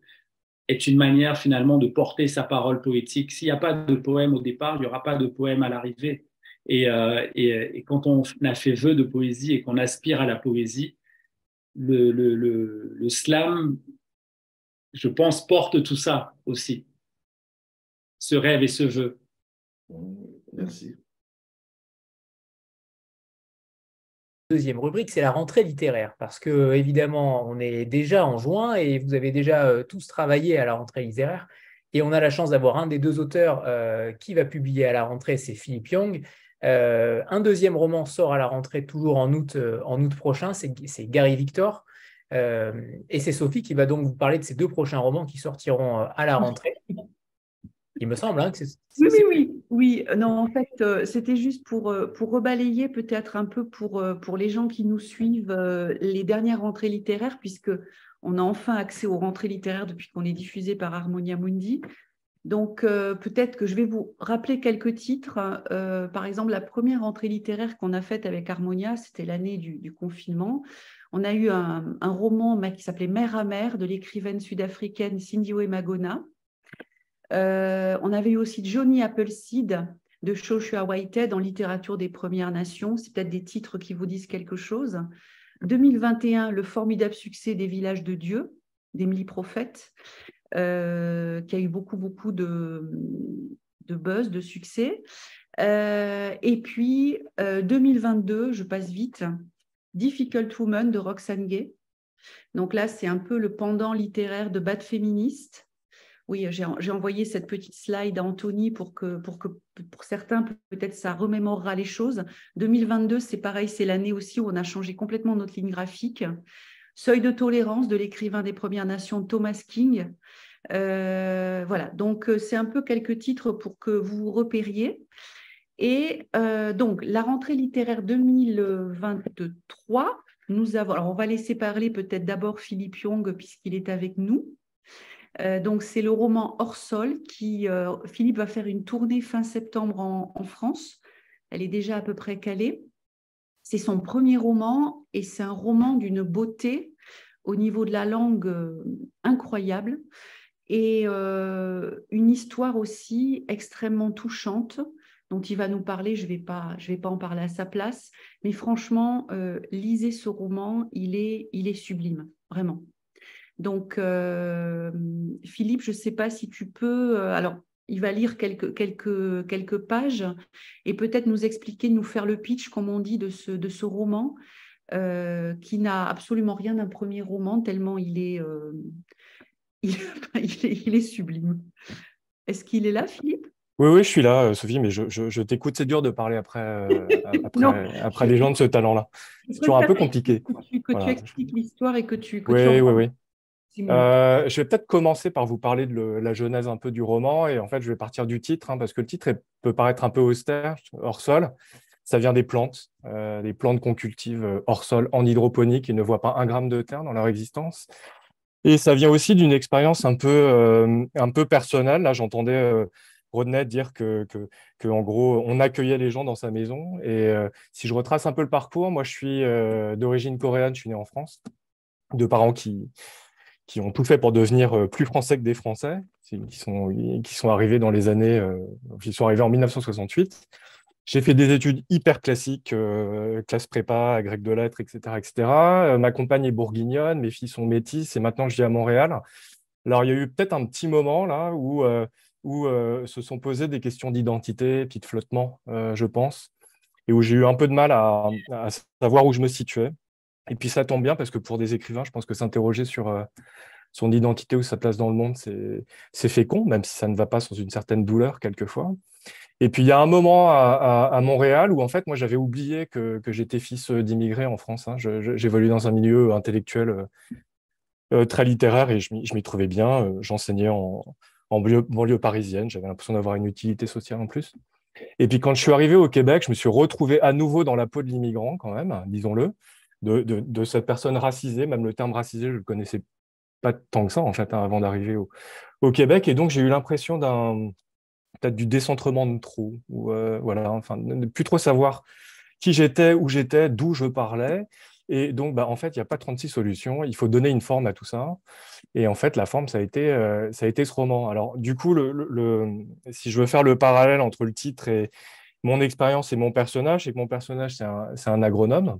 est une manière, finalement, de porter sa parole poétique. S'il n'y a pas de poème au départ, il n'y aura pas de poème à l'arrivée. Et quand on a fait vœu de poésie et qu'on aspire à la poésie, le slam, je pense, porte tout ça aussi, ce rêve et ce vœu. Merci. Deuxième rubrique, c'est la rentrée littéraire, parce que évidemment, on est déjà en juin et vous avez déjà tous travaillé à la rentrée littéraire. Et on a la chance d'avoir un des deux auteurs qui va publier à la rentrée, c'est Philippe Young. Un deuxième roman sort à la rentrée toujours en août prochain, c'est Gary Victor. Et c'est Sophie qui va donc vous parler de ces deux prochains romans qui sortiront à la rentrée. Il me semble que c'est… Oui. Non, en fait, c'était juste pour rebalayer peut-être un peu pour les gens qui nous suivent les dernières rentrées littéraires, puisque on a enfin accès aux rentrées littéraires depuis qu'on est diffusé par Harmonia Mundi. Donc, peut-être que je vais vous rappeler quelques titres. Par exemple, la première rentrée littéraire qu'on a faite avec Harmonia, c'était l'année du confinement. On a eu un roman qui s'appelait Mer à mer de l'écrivaine sud-africaine Cindy Magona. On avait eu aussi Johnny Appleseed de Joshua Whitehead en littérature des Premières Nations. C'est peut-être des titres qui vous disent quelque chose. 2021, le formidable succès des Villages de Dieu d'Émilie Prophète, qui a eu beaucoup de buzz, de succès. Et puis 2022, je passe vite, Difficult Woman de Roxane Gay. Donc là, c'est un peu le pendant littéraire de Bad Féministe. Oui, j'ai envoyé cette petite slide à Anthony pour certains, peut-être ça remémorera les choses. 2022, c'est pareil, c'est l'année aussi où on a changé complètement notre ligne graphique. Seuil de tolérance de l'écrivain des Premières Nations Thomas King. Voilà, donc c'est un peu quelques titres pour que vous vous repériez. Et donc, la rentrée littéraire 2023, nous avons… Alors, on va laisser parler peut-être d'abord Philippe Young, puisqu'il est avec nous. Donc, c'est le roman Hors sol qui… Philippe va faire une tournée fin septembre en France. Elle est déjà à peu près calée. C'est son premier roman et c'est un roman d'une beauté au niveau de la langue incroyable et une histoire aussi extrêmement touchante dont il va nous parler. Je vais pas en parler à sa place, mais franchement, lisez ce roman, il est sublime, vraiment. Donc, Philippe, je ne sais pas si tu peux… alors, il va lire quelques pages et peut-être nous expliquer, nous faire le pitch, comme on dit, de ce roman qui n'a absolument rien d'un premier roman, tellement il est sublime. Est-ce qu'il est là, Philippe ? Oui, je suis là, Sophie, mais je t'écoute. C'est dur de parler après les gens de ce talent-là. C'est toujours un peu compliqué. Que tu expliques l'histoire et que tu… Oui. Je vais peut-être commencer par vous parler de la genèse un peu du roman. Et en fait, je vais partir du titre, parce que le titre peut paraître un peu austère, hors sol. Ça vient des plantes qu'on cultive hors sol, en hydroponie, qui ne voient pas 1 gramme de terre dans leur existence. Et ça vient aussi d'une expérience un peu personnelle. Là, j'entendais Rodney dire en gros, on accueillait les gens dans sa maison. Et si je retrace un peu le parcours, moi, je suis d'origine coréenne, je suis né en France, de parents qui ont tout fait pour devenir plus français que des Français, qui sont arrivés dans les années, qui sont arrivés en 1968. J'ai fait des études hyper classiques, classe prépa, grec de lettres, etc., etc. Ma compagne est bourguignonne, mes filles sont métisses, et maintenant je vis à Montréal. Alors, il y a eu peut-être un petit moment là où se sont posées des questions d'identité, puis de flottement, je pense, et où j'ai eu un peu de mal à savoir où je me situais. Et puis ça tombe bien parce que pour des écrivains, je pense que s'interroger sur son identité ou sa place dans le monde, c'est fécond, même si ça ne va pas sans une certaine douleur quelquefois. Et puis il y a un moment à Montréal où en fait, moi j'avais oublié que j'étais fils d'immigrés en France, hein. J'évoluais dans un milieu intellectuel très littéraire et je m'y trouvais bien. J'enseignais en banlieue parisienne, j'avais l'impression d'avoir une utilité sociale en plus. Et puis quand je suis arrivé au Québec, je me suis retrouvé à nouveau dans la peau de l'immigrant quand même, disons-le, de cette personne racisée. Même le terme racisé, je ne le connaissais pas tant que ça en fait, hein, avant d'arriver au Québec. Et donc j'ai eu l'impression peut-être du décentrement de trop, ou voilà, enfin, de ne plus trop savoir qui j'étais, où j'étais, d'où je parlais. Et donc, bah, en fait, il n'y a pas 36 solutions. Il faut donner une forme à tout ça. Et en fait, la forme, ça a été ce roman. Alors, du coup, si je veux faire le parallèle entre le titre et mon expérience et mon personnage, c'est que mon personnage, c'est un agronome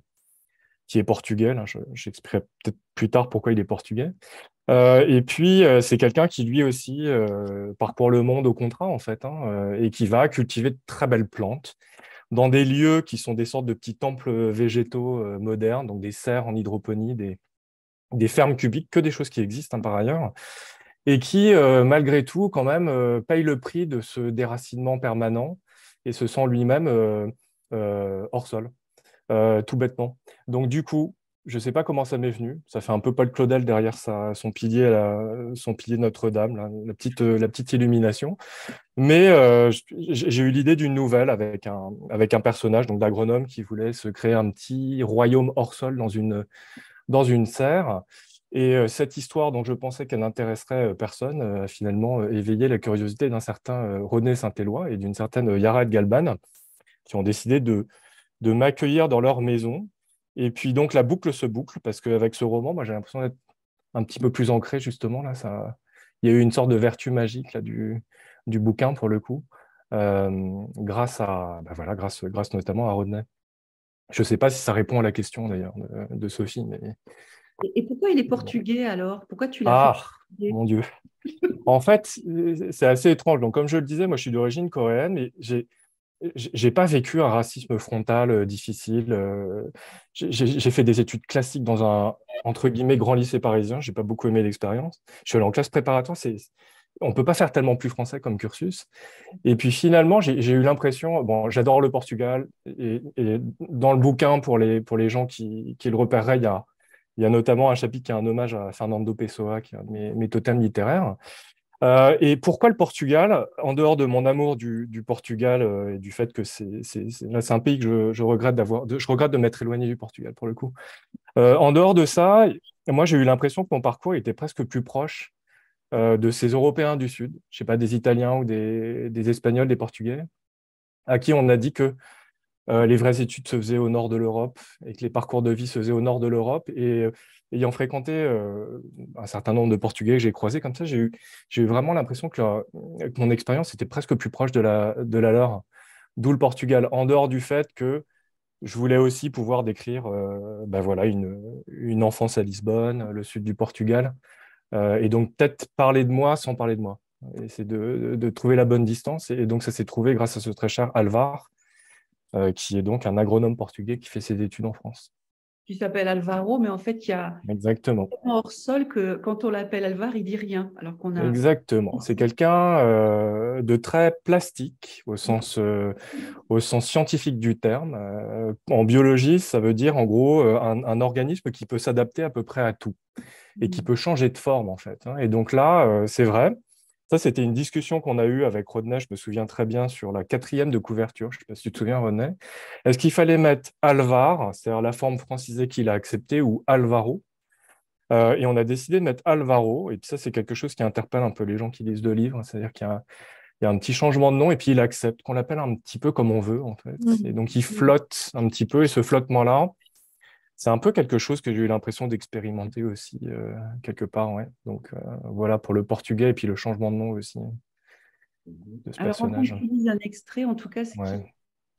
qui est portugais. Là, j'expliquerai peut-être plus tard pourquoi il est portugais. Et puis, c'est quelqu'un qui, lui aussi, parcourt le monde au contrat, en fait, hein, et qui va cultiver de très belles plantes dans des lieux qui sont des sortes de petits temples végétaux modernes, donc des serres en hydroponie, des fermes cubiques, que des choses qui existent hein, par ailleurs, et qui, malgré tout, quand même, paye le prix de ce déracinement permanent et se sent lui-même hors sol, tout bêtement. Donc, du coup, je ne sais pas comment ça m'est venu. Ça fait un peu Paul Claudel derrière son pilier, son pilier Notre-Dame, là, la petite illumination. Mais j'ai eu l'idée d'une nouvelle avec un personnage donc d'agronome qui voulait se créer un petit royaume hors sol dans une serre. Et cette histoire dont je pensais qu'elle n'intéresserait personne a finalement éveillé la curiosité d'un certain René Saint-Éloi et d'une certaine Yara Galban qui ont décidé de m'accueillir dans leur maison. Et puis donc la boucle se boucle parce qu'avec ce roman, moi j'ai l'impression d'être un petit peu plus ancré justement là. Il y a eu une sorte de vertu magique là, du bouquin pour le coup, grâce notamment à Rodney. Je ne sais pas si ça répond à la question d'ailleurs de Sophie, mais Et pourquoi il est portugais alors? Pourquoi tu l'as fait ah portugais? mon Dieu. En fait, c'est assez étrange. Donc comme je le disais, moi je suis d'origine coréenne, mais j'ai pas vécu un racisme frontal difficile. J'ai fait des études classiques dans un, entre guillemets, grand lycée parisien. J'ai pas beaucoup aimé l'expérience. Je suis allé en classe préparatoire. On peut pas faire tellement plus français comme cursus. Et puis finalement, j'ai eu l'impression, bon, j'adore le Portugal. Et dans le bouquin, pour les gens qui le repéreraient, il y a notamment un chapitre qui est un hommage à Fernando Pessoa, qui est un de mes totems littéraires. Et pourquoi le Portugal? En dehors de mon amour du Portugal et du fait que c'est un pays que je regrette je regrette de m'être éloigné du Portugal pour le coup. En dehors de ça, moi j'ai eu l'impression que mon parcours était presque plus proche de ces Européens du Sud, je sais pas, des Italiens ou des Espagnols, des Portugais, à qui on a dit que les vraies études se faisaient au nord de l'Europe et que les parcours de vie se faisaient au nord de l'Europe. Et ayant fréquenté un certain nombre de Portugais que j'ai croisés comme ça, j'ai eu vraiment l'impression que mon expérience était presque plus proche de la leur. D'où le Portugal, en dehors du fait que je voulais aussi pouvoir décrire voilà, une enfance à Lisbonne, le sud du Portugal, et donc peut-être parler de moi sans parler de moi. Et c'est de trouver la bonne distance. Et donc ça s'est trouvé grâce à ce très cher Alvar, qui est donc un agronome portugais qui fait ses études en France. Qui s'appelle Alvaro, mais en fait, il y a Exactement. tellement hors sol que quand on l'appelle Alvar, il dit rien. Alors qu'on a. Exactement. C'est quelqu'un de très plastique au sens scientifique du terme. En biologie, ça veut dire en gros un organisme qui peut s'adapter à peu près à tout et qui peut changer de forme en fait, hein. Et donc là, c'est vrai. Ça, c'était une discussion qu'on a eue avec Rodney, je me souviens très bien, sur la 4e de couverture. Je ne sais pas si tu te souviens, Rodney. Est-ce qu'il fallait mettre Alvar, c'est-à-dire la forme francisée qu'il a acceptée, ou Alvaro? Et on a décidé de mettre Alvaro. Et puis ça, c'est quelque chose qui interpelle un peu les gens qui lisent le livre. C'est-à-dire qu'il il y a un petit changement de nom et puis il accepte qu'on l'appelle un petit peu comme on veut, en fait. Et donc, il flotte un petit peu et ce flottement-là, c'est un peu quelque chose que j'ai eu l'impression d'expérimenter aussi, quelque part, ouais. Donc, voilà pour le portugais et puis le changement de nom aussi de ce Alors, on personnage. utilise un extrait, en tout cas, ce Ouais.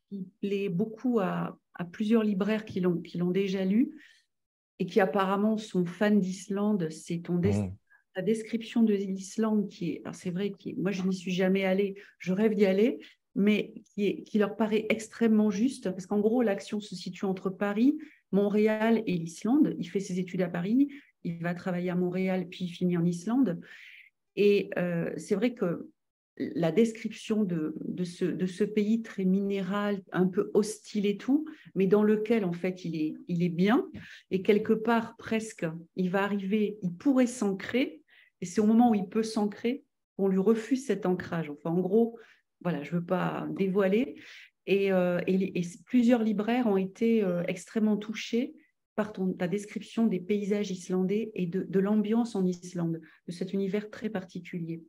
qui plaît beaucoup à plusieurs libraires qui l'ont déjà lu et qui apparemment sont fans d'Islande. C'est ta description de l'Islande qui est, alors c'est vrai, moi je n'y suis jamais allée, je rêve d'y aller, mais qui leur paraît extrêmement juste, parce qu'en gros, l'action se situe entre Paris, Montréal et l'Islande. Il fait ses études à Paris, il va travailler à Montréal, puis il finit en Islande. Et c'est vrai que la description de ce pays très minéral, un peu hostile et tout, mais dans lequel, en fait, il est bien. Et quelque part, presque, il va arriver, il pourrait s'ancrer. Et c'est au moment où il peut s'ancrer qu'on lui refuse cet ancrage. Enfin, en gros, voilà, je ne veux pas dévoiler. Et plusieurs libraires ont été extrêmement touchés par ta description des paysages islandais et de l'ambiance en Islande, de cet univers très particulier.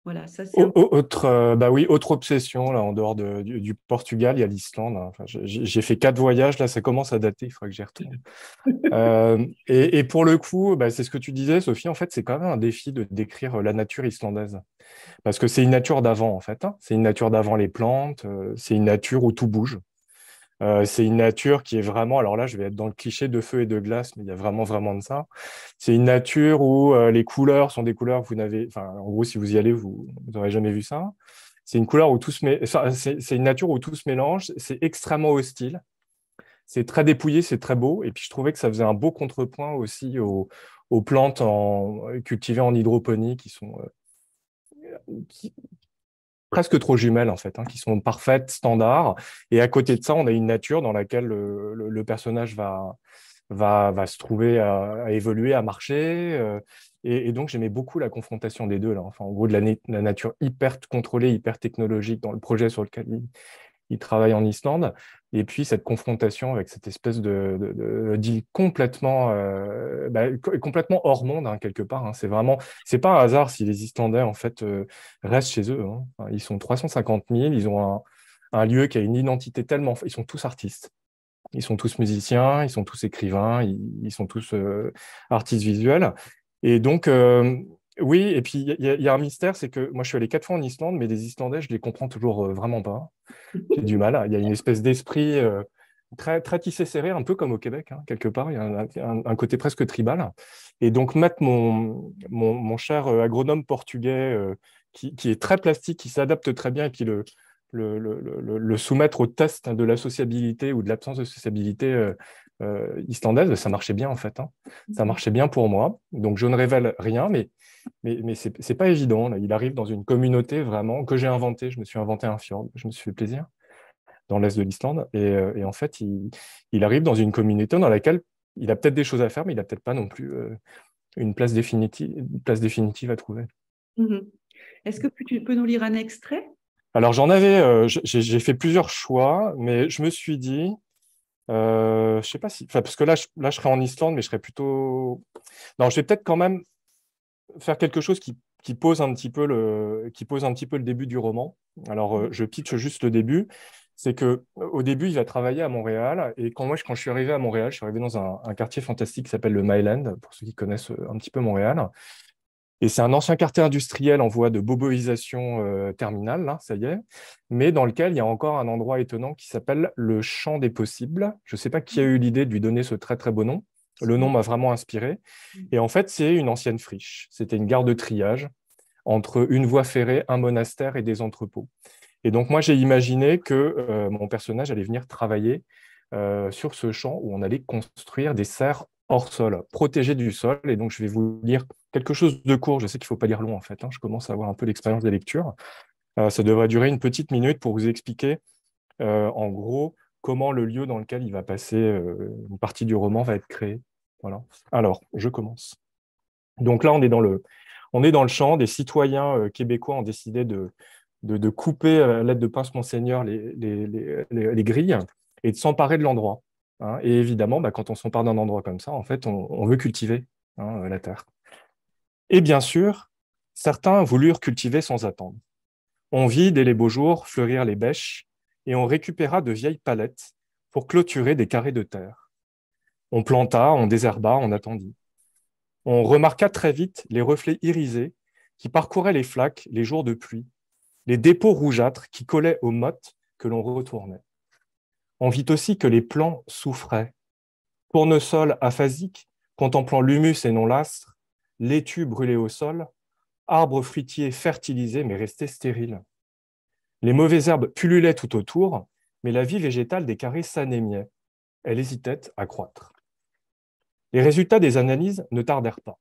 Voilà, ça c'est Bah oui, autre obsession, là, en dehors du Portugal, il y a l'Islande. Enfin, j'ai fait 4 voyages, là, ça commence à dater, il faudrait que j'y retourne. Et pour le coup, bah, c'est ce que tu disais, Sophie, en fait, c'est quand même un défi de décrire la nature islandaise. Parce que c'est une nature d'avant, en fait, hein. C'est une nature d'avant les plantes, c'est une nature où tout bouge. C'est une nature qui est vraiment, alors là, je vais être dans le cliché de feu et de glace, mais il y a vraiment, vraiment de ça. C'est une nature où les couleurs sont des couleurs que vous n'avez, enfin, en gros, si vous y allez, vous n'aurez jamais vu ça. C'est une couleur où tout se enfin, c'est une nature où tout se mélange. C'est extrêmement hostile. C'est très dépouillé, c'est très beau. Et puis, je trouvais que ça faisait un beau contrepoint aussi aux plantes cultivées en hydroponie qui sont presque trop jumelles, en fait, hein, qui sont parfaites, standards. Et à côté de ça, on a une nature dans laquelle le personnage va se trouver à évoluer, à marcher. Et donc, j'aimais beaucoup la confrontation des deux, là. Enfin, en gros, de la nature hyper contrôlée, hyper technologique dans le projet sur lequel il travaille en Islande. Et puis, cette confrontation avec cette espèce d'île complètement, complètement hors monde, hein, quelque part, hein. C'est pas un hasard si les Islandais, en fait, restent chez eux, hein. Enfin, ils sont 350 000, ils ont un lieu qui a une identité tellement... Ils sont tous artistes. Ils sont tous musiciens, ils sont tous écrivains, ils sont tous artistes visuels. Et donc, oui, et puis il y a un mystère, c'est que moi je suis allé 4 fois en Islande, mais les Islandais, je les comprends toujours vraiment pas. J'ai du mal. Il y a une espèce d'esprit très, très tissé serré, un peu comme au Québec, hein, quelque part. Il y a un côté presque tribal. Et donc, mettre mon cher agronome portugais, qui est très plastique, qui s'adapte très bien, et puis le soumettre au test de la sociabilité ou de l'absence de sociabilité islandaise, ça marchait bien, en fait, hein. Ça marchait bien pour moi. Donc, je ne révèle rien, mais c'est pas évident, là. Il arrive dans une communauté vraiment que j'ai inventée. Je me suis inventé un fjord, je me suis fait plaisir dans l'est de l'Islande. Et en fait, il arrive dans une communauté dans laquelle il a peut-être des choses à faire, mais il n'a peut-être pas non plus une place définitive à trouver. Est-ce que tu peux nous lire un extrait? Alors, j'ai fait plusieurs choix, mais je me suis dit, je sais pas si, parce que là, je serais en Islande, mais je serais plutôt... Non, je vais peut-être quand même faire quelque chose qui pose un petit peu le début du roman. Alors, je pitch juste le début. C'est que au début, il va travailler à Montréal. Et quand je suis arrivé à Montréal, je suis arrivé dans un quartier fantastique qui s'appelle le Myland, pour ceux qui connaissent un petit peu Montréal. Et c'est un ancien quartier industriel en voie de boboisation terminale, là, ça y est, mais dans lequel il y a encore un endroit étonnant qui s'appelle le Champ des Possibles. Je ne sais pas qui a eu l'idée de lui donner ce très, très beau nom. Le nom m'a vraiment inspiré. Et en fait, c'est une ancienne friche. C'était une gare de triage entre une voie ferrée, un monastère et des entrepôts. Et donc, moi, j'ai imaginé que mon personnage allait venir travailler sur ce champ où on allait construire des serres hors sol, protégées du sol. Et donc, je vais vous lire quelque chose de court. Je sais qu'il ne faut pas lire long, en fait, hein. Je commence à avoir un peu l'expérience des lectures. Ça devrait durer une petite minute pour vous expliquer, en gros, comment le lieu dans lequel il va passer une partie du roman va être créé. Voilà. Alors, je commence. Donc là, on est dans le champ. Des citoyens québécois ont décidé de couper à l'aide de pince Monseigneur les grilles et de s'emparer de l'endroit, hein. Et évidemment, quand on s'empare d'un endroit comme ça, en fait, on veut cultiver, la terre. Et bien sûr, certains voulurent cultiver sans attendre. On vit dès les beaux jours fleurir les bêches et on récupéra de vieilles palettes pour clôturer des carrés de terre. On planta, on désherba, on attendit. On remarqua très vite les reflets irisés qui parcouraient les flaques les jours de pluie, les dépôts rougeâtres qui collaient aux mottes que l'on retournait. On vit aussi que les plants souffraient. Tournesol aphasique, contemplant l'humus et non l'astre, laitue brûlée au sol, arbres fruitiers fertilisés mais restés stériles. Les mauvaises herbes pullulaient tout autour, mais la vie végétale des carrés s'anémiait. Elle hésitait à croître. Les résultats des analyses ne tardèrent pas.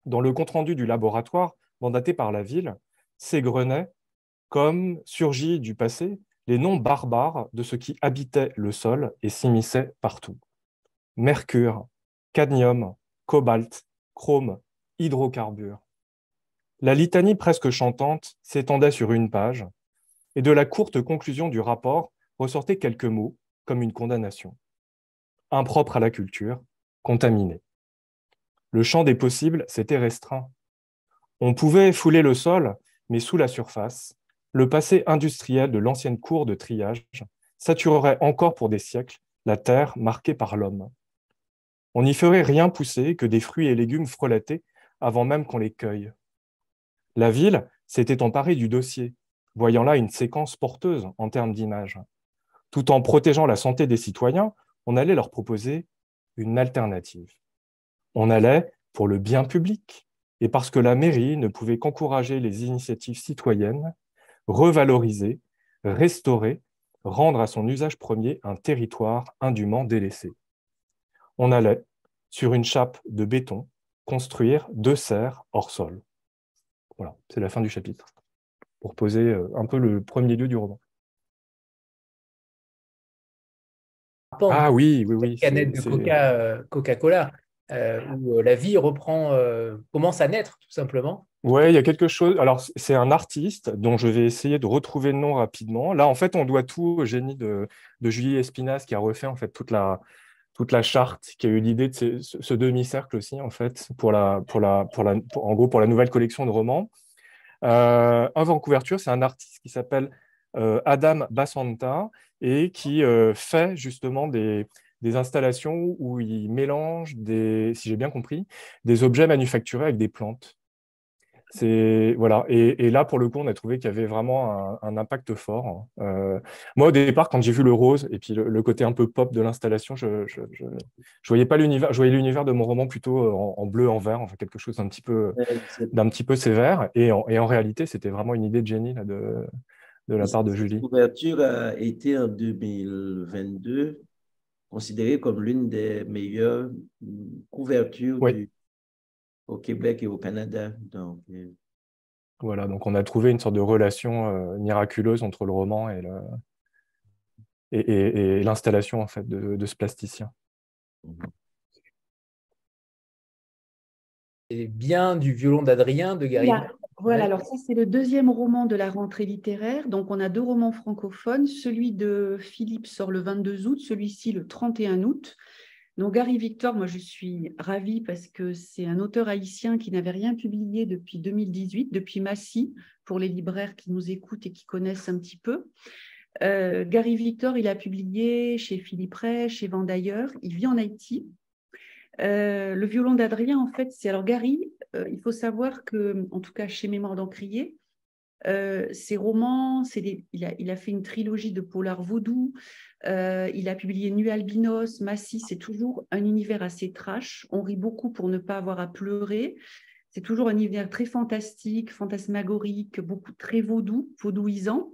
Dans le compte-rendu du laboratoire mandaté par la ville, s'égrenaient, comme surgis du passé, les noms barbares de ce qui habitait le sol et s'immisçait partout. Mercure, cadmium, cobalt, chrome, hydrocarbures. La litanie presque chantante s'étendait sur une page, et de la courte conclusion du rapport ressortaient quelques mots, comme une condamnation. Impropre à la culture, contaminé. Le champ des possibles s'était restreint. On pouvait fouler le sol, mais sous la surface, le passé industriel de l'ancienne cour de triage saturerait encore pour des siècles la terre marquée par l'homme. On n'y ferait rien pousser que des fruits et légumes frelatés avant même qu'on les cueille. La ville s'était emparée du dossier, voyant là une séquence porteuse en termes d'image. Tout en protégeant la santé des citoyens, on allait leur proposer une alternative. On allait pour le bien public, et parce que la mairie ne pouvait qu'encourager les initiatives citoyennes, revaloriser, restaurer, rendre à son usage premier un territoire indûment délaissé. On allait, sur une chape de béton, construire 2 serres hors sol. Voilà, c'est la fin du chapitre, pour poser un peu le premier lieu du roman. Ah oui, oui, oui. Canette de Coca-Cola, où la vie commence à naître, tout simplement. Ouais, il y a quelque chose. Alors, c'est un artiste dont je vais essayer de retrouver le nom rapidement. Là, en fait, on doit tout au génie de Julie Espinasse, qui a refait en fait toute la charte, qui a eu l'idée de ce demi-cercle aussi, en fait, en gros, pour la nouvelle collection de romans. Avant-couverture, c'est un artiste qui s'appelle Adam Basanta et qui fait justement des installations où il mélange si j'ai bien compris, des objets manufacturés avec des plantes. Voilà. Et là, pour le coup, on a trouvé qu'il y avait vraiment un impact fort. Moi, au départ, quand j'ai vu le rose et puis le côté un peu pop de l'installation, je voyais pas l'univers, je voyais l'univers de mon roman plutôt en bleu, en vert, enfin quelque chose d'un petit peu sévère. Et en réalité, c'était vraiment une idée de génie là, de la part de Julie. Cette couverture a été en 2022 considérée comme l'une des meilleures couvertures au Québec et au Canada. Donc, voilà, donc on a trouvé une sorte de relation miraculeuse entre le roman et l'installation en fait de ce plasticien. Et bien du violon d'Adrien de Gary. Voilà, alors ça c'est le deuxième roman de la rentrée littéraire. Donc on a 2 romans francophones. Celui de Philippe sort le 22 août, celui-ci le 31 août. Donc Gary Victor, moi je suis ravie parce que c'est un auteur haïtien qui n'avait rien publié depuis 2018, depuis Massy, pour les libraires qui nous écoutent et qui connaissent un petit peu. Gary Victor, il a publié chez Philippe Ray, chez Vendailleurs, il vit en Haïti. Le violon d'Adrien, en fait, c'est... Alors Gary, il faut savoir que, en tout cas chez Mémoire d'Encrier, ses romans, il a fait une trilogie de polar vaudou, il a publié Nuit albinos, Massy, c'est toujours un univers assez trash, on rit beaucoup pour ne pas avoir à pleurer, c'est toujours un univers très fantastique, fantasmagorique, beaucoup très vaudouisant.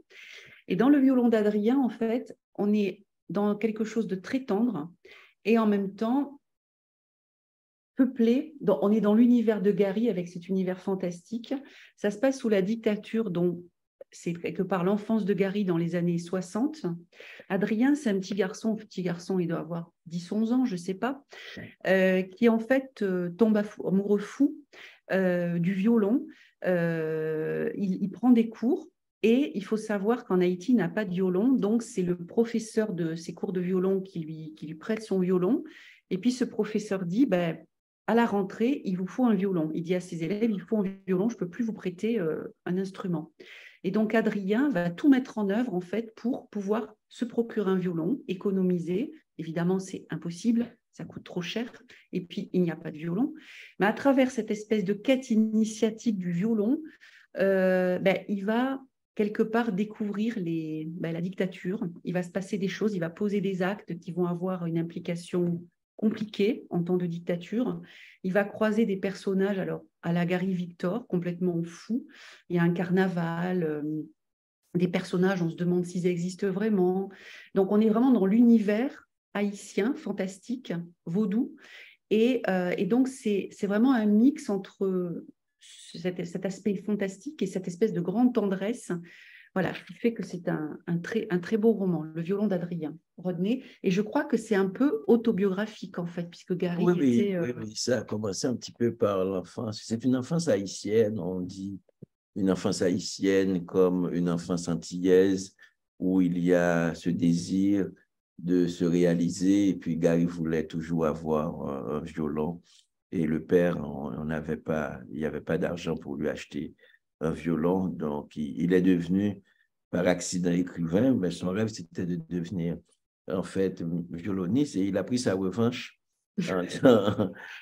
Et dans le violon d'Adrien, en fait, on est dans quelque chose de très tendre et en même temps peuplé, on est dans l'univers de Gary avec cet univers fantastique. Ça se passe sous la dictature, donc c'est quelque part l'enfance de Gary dans les années 60. Adrien, c'est un petit garçon, il doit avoir 10-11 ans, je ne sais pas, qui en fait tombe amoureux fou du violon. Il prend des cours. Et il faut savoir qu'en Haïti, il n'a pas de violon, donc c'est le professeur de ses cours de violon qui lui prête son violon. Et puis ce professeur dit, à la rentrée, il vous faut un violon. Il dit à ses élèves, il faut un violon, je ne peux plus vous prêter un instrument. Et donc, Adrien va tout mettre en œuvre, en fait, pour pouvoir se procurer un violon, économiser. Évidemment, c'est impossible, ça coûte trop cher. Et puis, il n'y a pas de violon. Mais à travers cette espèce de quête initiatique du violon, il va quelque part découvrir la dictature. Il va se passer des choses, il va poser des actes qui vont avoir une implication compliquée en temps de dictature. Il va croiser des personnages, alors à la Gary Victor, complètement fou. Il y a un carnaval, des personnages, on se demande s'ils existent vraiment. Donc on est vraiment dans l'univers haïtien, fantastique, vaudou. Et donc c'est vraiment un mix entre cet aspect fantastique et cette espèce de grande tendresse, voilà, qui fait que c'est un très beau roman, Le violon d'Adrien Rodney. Et je crois que c'est un peu autobiographique, en fait, puisque Gary était… Oui, ça a commencé un petit peu par l'enfance. C'est une enfance haïtienne, on dit une enfance haïtienne comme une enfance antillaise, où il y a ce désir de se réaliser. Et puis Gary voulait toujours avoir un violon. Et le père, il n'y avait pas d'argent pour lui acheter un violon. Donc, il est devenu, par accident, écrivain, mais son rêve, c'était de devenir, en fait, violoniste. Et il a pris sa revanche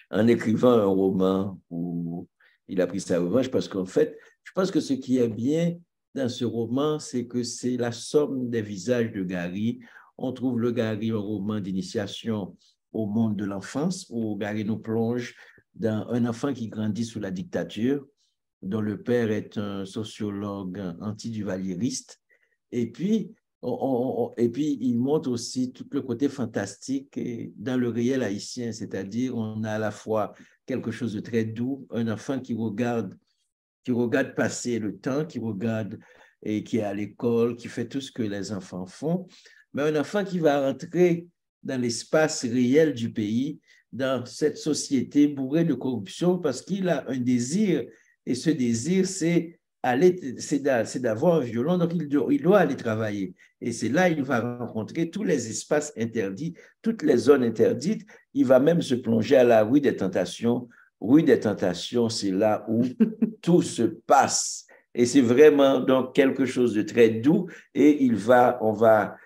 en écrivant un roman où il a pris sa revanche parce qu'en fait, je pense que ce qui est bien dans ce roman, c'est que c'est la somme des visages de Gary. On trouve le Gary, un roman d'initiation au monde de l'enfance, où Gary nous plonge dans un enfant qui grandit sous la dictature, dont le père est un sociologue anti-duvalieriste. Et puis, il montre aussi tout le côté fantastique dans le réel haïtien, c'est-à-dire on a à la fois quelque chose de très doux, un enfant qui regarde passer le temps, qui regarde et qui est à l'école, qui fait tout ce que les enfants font, mais un enfant qui va rentrer dans l'espace réel du pays, dans cette société bourrée de corruption, parce qu'il a un désir, et ce désir, c'est d'avoir un violon, donc il doit aller travailler. Et c'est là qu'il va rencontrer tous les espaces interdits, toutes les zones interdites. Il va même se plonger à la rue des Tentations. Rue des Tentations, c'est là où tout se passe. Et c'est vraiment donc quelque chose de très doux. Et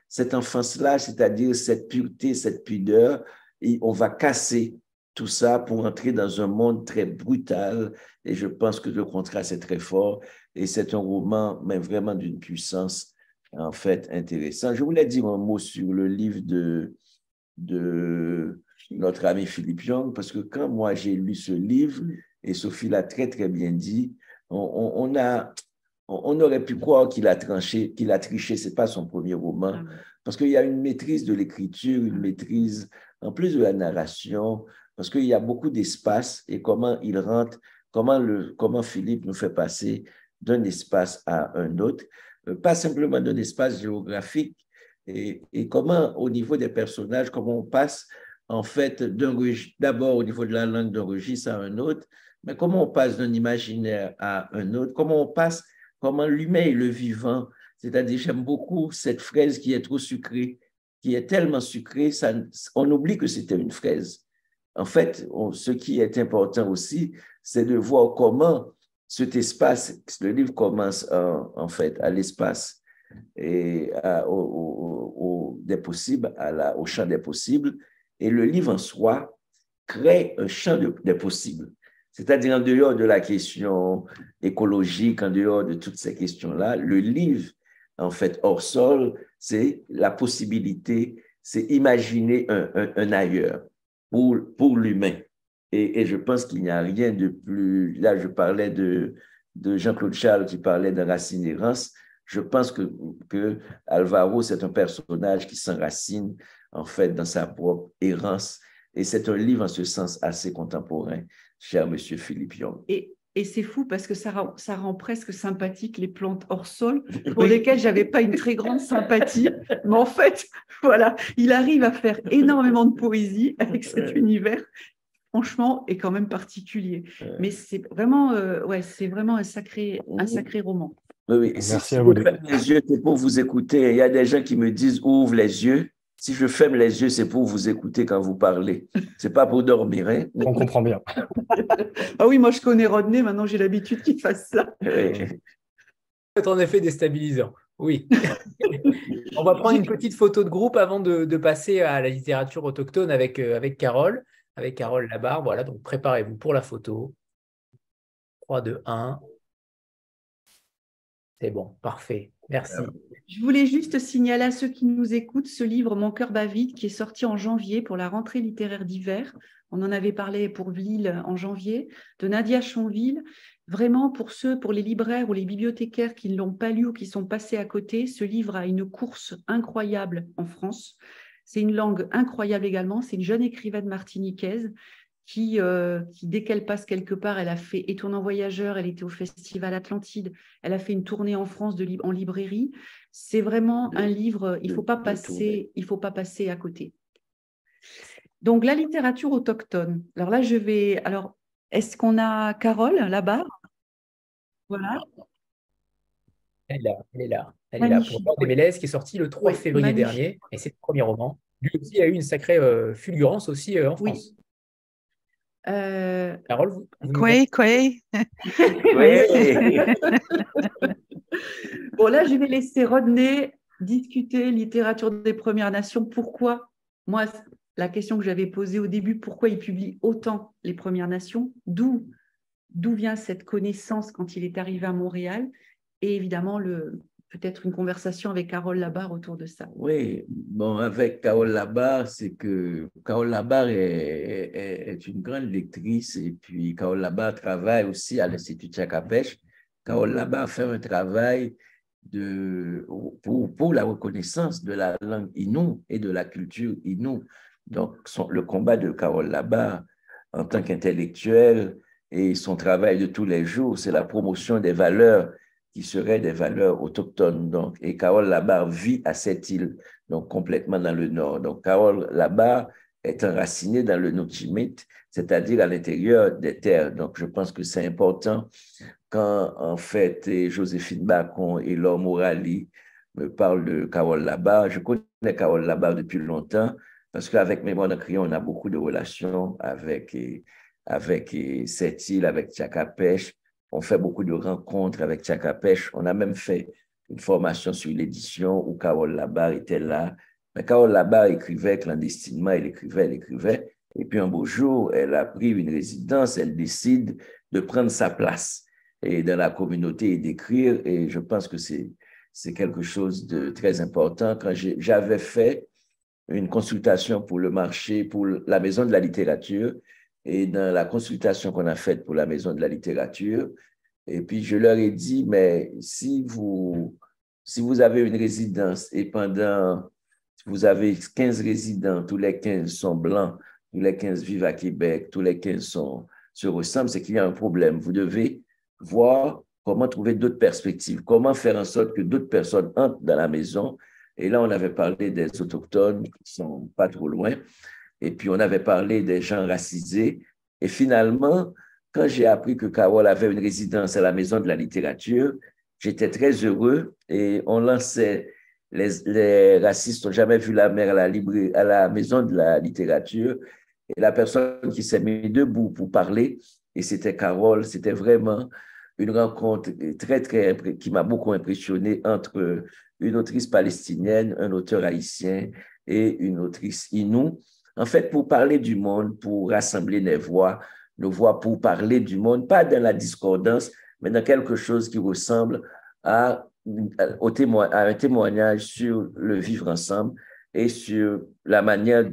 cette enfance-là, c'est-à-dire cette pureté, cette pudeur, et on va casser tout ça pour entrer dans un monde très brutal. Et je pense que le contraste est très fort. Et c'est un roman, mais vraiment d'une puissance, en fait, intéressante. Je voulais dire un mot sur le livre de notre ami Philippe Young, parce que quand moi j'ai lu ce livre, et Sophie l'a très, très bien dit, on aurait pu croire qu'il a triché, c'est pas son premier roman, parce qu'il y a une maîtrise de l'écriture, une maîtrise, en plus de la narration, parce qu'il y a beaucoup d'espace et comment il rentre, comment Philippe nous fait passer d'un espace à un autre, pas simplement d'un espace géographique, et comment, au niveau des personnages, comment on passe, en fait, d'abord au niveau de la langue d'un registre à un autre, mais comment on passe d'un imaginaire à un autre, comment l'humain et le vivant, c'est-à-dire, j'aime beaucoup cette fraise qui est trop sucrée, qui est tellement sucrée, on oublie que c'était une fraise. En fait, ce qui est important aussi, c'est de voir comment cet espace, le livre commence en fait à l'espace et des possibles, au champ des possibles, et le livre en soi crée un champ des possibles. C'est-à-dire en dehors de la question écologique, en dehors de toutes ces questions-là, le livre, en fait, hors sol, c'est la possibilité, c'est imaginer un ailleurs pour l'humain. Et je pense qu'il n'y a rien de plus… Là, je parlais de Jean-Claude Charles qui parlait de Racine-Errance. Je pense que Alvaro, c'est un personnage qui s'enracine, en fait, dans sa propre errance. Et c'est un livre, en ce sens, assez contemporain, cher monsieur Philippe Young. Et c'est fou parce que ça rend presque sympathique les plantes hors sol pour lesquelles je n'avais pas une très grande sympathie. Mais en fait, voilà, il arrive à faire énormément de poésie avec cet univers, franchement, est quand même particulier. Mais c'est vraiment, c'est vraiment un sacré roman. Oui. Merci à vous. Les yeux, c'est pour vous écouter. Il y a des gens qui me disent ouvre les yeux. Si je ferme les yeux, c'est pour vous écouter quand vous parlez. C'est pas pour dormir. Hein? On comprend bien. Ah oui, moi je connais Rodney, maintenant j'ai l'habitude qu'il fasse ça. Oui. être en effet déstabilisant. Oui. On va prendre une petite photo de groupe avant de passer à la littérature autochtone avec Carole Labarre. Voilà, donc préparez-vous pour la photo. 3, 2, 1. C'est bon, parfait. Merci. Je voulais juste signaler à ceux qui nous écoutent ce livre, Mon cœur bat vite, qui est sorti en janvier pour la rentrée littéraire d'hiver. On en avait parlé pour Vlil en janvier, de Nadia Chonville. Vraiment, pour les libraires ou les bibliothécaires qui ne l'ont pas lu ou qui sont passés à côté, ce livre a une course incroyable en France. C'est une langue incroyable également. C'est une jeune écrivaine martiniquaise qui, dès qu'elle passe quelque part, elle a fait Étonnant Voyageur, elle était au Festival Atlantide, elle a fait une tournée en France en librairie. C'est vraiment un livre, il ne faut pas passer à côté. Donc, la littérature autochtone. Alors là, est-ce qu'on a Carole là-bas? Voilà. Elle est là. Elle est là pour Jean Desmélez, qui est sorti le 3 février dernier. Et c'est le premier roman. Lui aussi a eu une sacrée fulgurance aussi en France. Carole, vous Oui. Bon, là, je vais laisser Rodney discuter littérature des Premières Nations. Pourquoi? Moi, la question que j'avais posée au début, pourquoi il publie autant les Premières Nations? D'où vient cette connaissance quand il est arrivé à Montréal? Et évidemment, peut-être une conversation avec Carole Labarre autour de ça. Oui, bon, avec Carole Labarre, c'est que Carole Labarre est une grande lectrice et puis Carole Labarre travaille aussi à l'Institut Tchakapèche. Carole Labarre fait un travail pour la reconnaissance de la langue Innu et de la culture Innu. Donc, le combat de Carole Labarre en tant qu'intellectuelle et son travail de tous les jours, c'est la promotion des valeurs qui seraient des valeurs autochtones. Donc, et Carole Labarre vit à cette île, donc complètement dans le nord. Donc, Carole Labarre est enracinée dans le Notchimite, c'est-à-dire à l'intérieur des terres. Donc, je pense que c'est important quand, en fait, Joséphine Bacon et Laure Morali me parlent de Carole Labarre. Je connais Carole Labarre depuis longtemps parce qu'avec Mémoire d'un crayon, on a beaucoup de relations avec cette île, avec Tchakapèche. On fait beaucoup de rencontres avec Tchakapèche. On a même fait une formation sur l'édition où Carole Labarre était là. Mais Carole Labarre écrivait clandestinement, elle écrivait. Et puis un beau jour, elle a pris une résidence, elle décide de prendre sa place et dans la communauté et d'écrire. Et je pense que c'est quelque chose de très important. Quand j'avais fait une consultation pour le marché, pour la Maison de la littérature, et dans la consultation qu'on a faite pour la Maison de la littérature, et puis je leur ai dit, mais si vous avez une résidence et vous avez 15 résidents, tous les 15 sont blancs, tous les 15 vivent à Québec, tous les 15 se ressemblent, c'est qu'il y a un problème. Vous devez voir comment trouver d'autres perspectives, comment faire en sorte que d'autres personnes entrent dans la maison. Et là, on avait parlé des Autochtones qui ne sont pas trop loin. Et puis, on avait parlé des gens racisés. Et finalement, quand j'ai appris que Carole avait une résidence à la Maison de la littérature, j'étais très heureux et on lançait les racistes n'ont jamais vu la mer à la Maison de la littérature. Et la personne qui s'est mise debout pour parler, et c'était Carole, c'était vraiment une rencontre qui m'a beaucoup impressionné entre une autrice palestinienne, un auteur haïtien et une autrice Innu. En fait, pour parler du monde, pour rassembler nos voix pour parler du monde, pas dans la discordance, mais dans quelque chose qui ressemble à un témoignage sur le vivre ensemble et sur la manière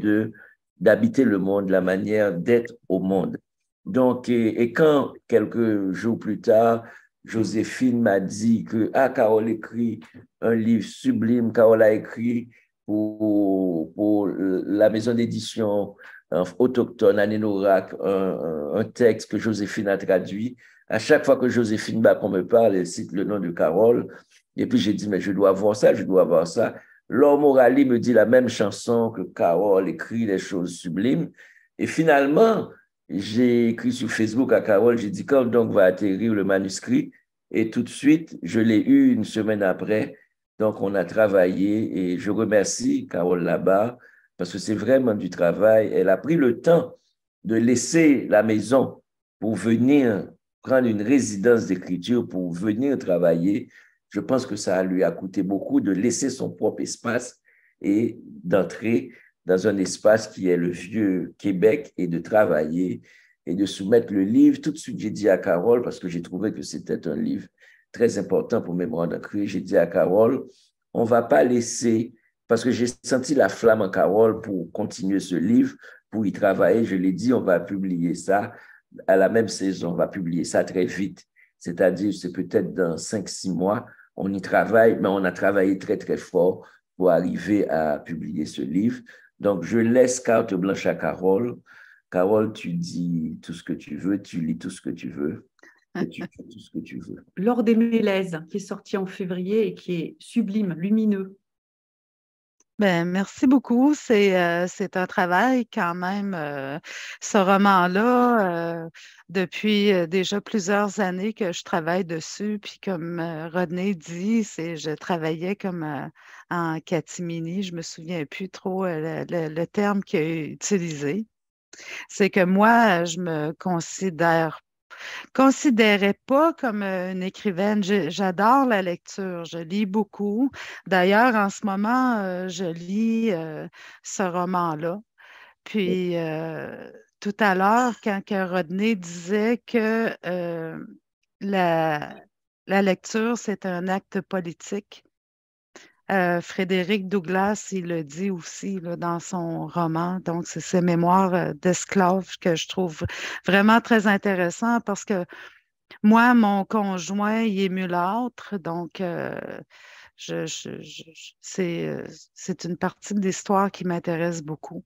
d'habiter le monde, la manière d'être au monde. Donc, et quand, quelques jours plus tard, Joséphine m'a dit que Carole écrit un livre sublime, Carole a écrit pour la maison d'édition autochtone à Nénorac, un texte que Joséphine a traduit. À chaque fois que Joséphine Bacon me parle, elle cite le nom de Carole. Et puis j'ai dit, mais je dois voir ça. Laure Morali me dit la même chanson que Carole écrit des choses sublimes. Et finalement, j'ai écrit sur Facebook à Carole, j'ai dit, quand donc va atterrir le manuscrit? Et tout de suite, je l'ai eu une semaine après. Donc, on a travaillé et je remercie Carole Labarre parce que c'est vraiment du travail. Elle a pris le temps de laisser la maison pour venir prendre une résidence d'écriture, pour venir travailler je pense que ça lui a coûté beaucoup de laisser son propre espace et d'entrer dans un espace qui est le vieux Québec et de travailler et de soumettre le livre. Tout de suite, j'ai dit à Carole, parce que j'ai trouvé que c'était un livre très important pour Mémoire d'un cri, j'ai dit à Carole, on ne va pas laisser, parce que j'ai senti la flamme en Carole pour continuer ce livre, pour y travailler. Je l'ai dit, on va publier ça à la même saison, on va publier ça très vite. C'est-à-dire, c'est peut-être dans 5-6 mois, on y travaille, mais on a travaillé très, très fort pour arriver à publier ce livre. Donc, je laisse carte blanche à Carole. Carole, tu dis tout ce que tu veux, tu lis tout ce que tu veux, et tu fais tout ce que tu veux. L'Or des Mélèzes, qui est sorti en février et qui est sublime, lumineux. Ben, merci beaucoup. C'est un travail quand même. Ce roman-là, depuis déjà plusieurs années que je travaille dessus. Puis comme Rodney dit, je travaillais comme en catimini. Je me souviens plus trop le terme qu'il a utilisé. C'est que moi, je me considérais pas comme une écrivaine. J'adore la lecture, je lis beaucoup. D'ailleurs, en ce moment, je lis ce roman-là. Puis, tout à l'heure, quand que Rodney disait que la, la lecture, c'est un acte politique, Frédéric Douglass, il le dit aussi là, dans son roman. Donc, c'est ses mémoires d'esclaves que je trouve vraiment très intéressant parce que moi, mon conjoint, il est mulâtre, donc c'est une partie de l'histoire qui m'intéresse beaucoup.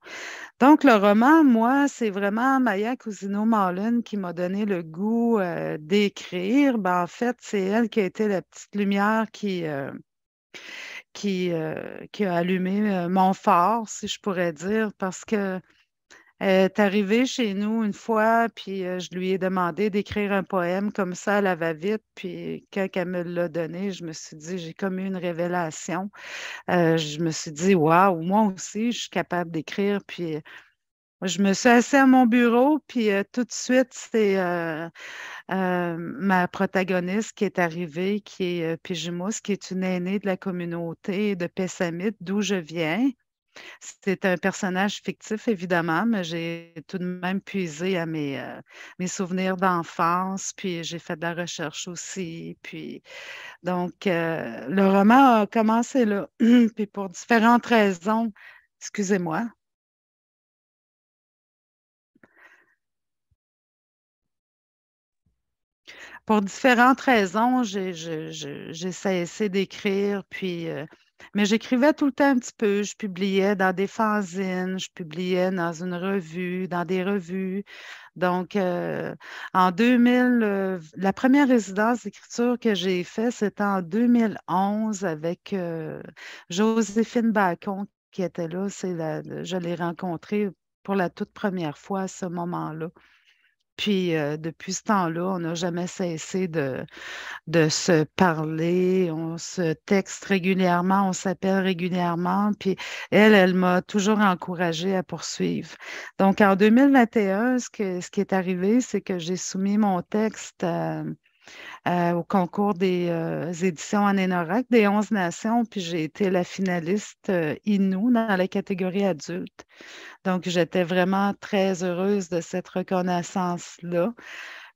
Donc, le roman, moi, c'est vraiment Maya Cousino-Marlin qui m'a donné le goût d'écrire. Ben, en fait, c'est elle qui a été la petite lumière qui a allumé mon phare, si je pourrais dire, parce que elle est arrivée chez nous une fois, puis je lui ai demandé d'écrire un poème comme ça à la va-vite. Puis quand elle me l'a donné, je me suis dit, j'ai comme eu une révélation. Je me suis dit, waouh, moi aussi, je suis capable d'écrire. Puis je me suis assise à mon bureau, puis tout de suite, c'est ma protagoniste qui est arrivée, qui est Pijimous, qui est une aînée de la communauté de Pessamit, d'où je viens. C'est un personnage fictif, évidemment, mais j'ai tout de même puisé à mes souvenirs d'enfance, puis j'ai fait de la recherche aussi. Puis, donc, le roman a commencé là, puis pour différentes raisons, excusez-moi. Pour différentes raisons, j'ai cessé d'écrire, puis, mais j'écrivais tout le temps un petit peu. Je publiais dans des fanzines, je publiais dans une revue, dans des revues. Donc, en 2000, la première résidence d'écriture que j'ai faite, c'était en 2011 avec Joséphine Bacon qui était là. Je l'ai rencontrée pour la toute première fois à ce moment-là. Puis, depuis ce temps-là, on n'a jamais cessé de se parler. On se texte régulièrement, on s'appelle régulièrement. Puis, elle m'a toujours encouragée à poursuivre. Donc, en 2021, ce qui est arrivé, c'est que j'ai soumis mon texte au concours des éditions Anénorac des 11 nations, puis j'ai été la finaliste Innu dans la catégorie adulte. Donc, j'étais vraiment très heureuse de cette reconnaissance-là.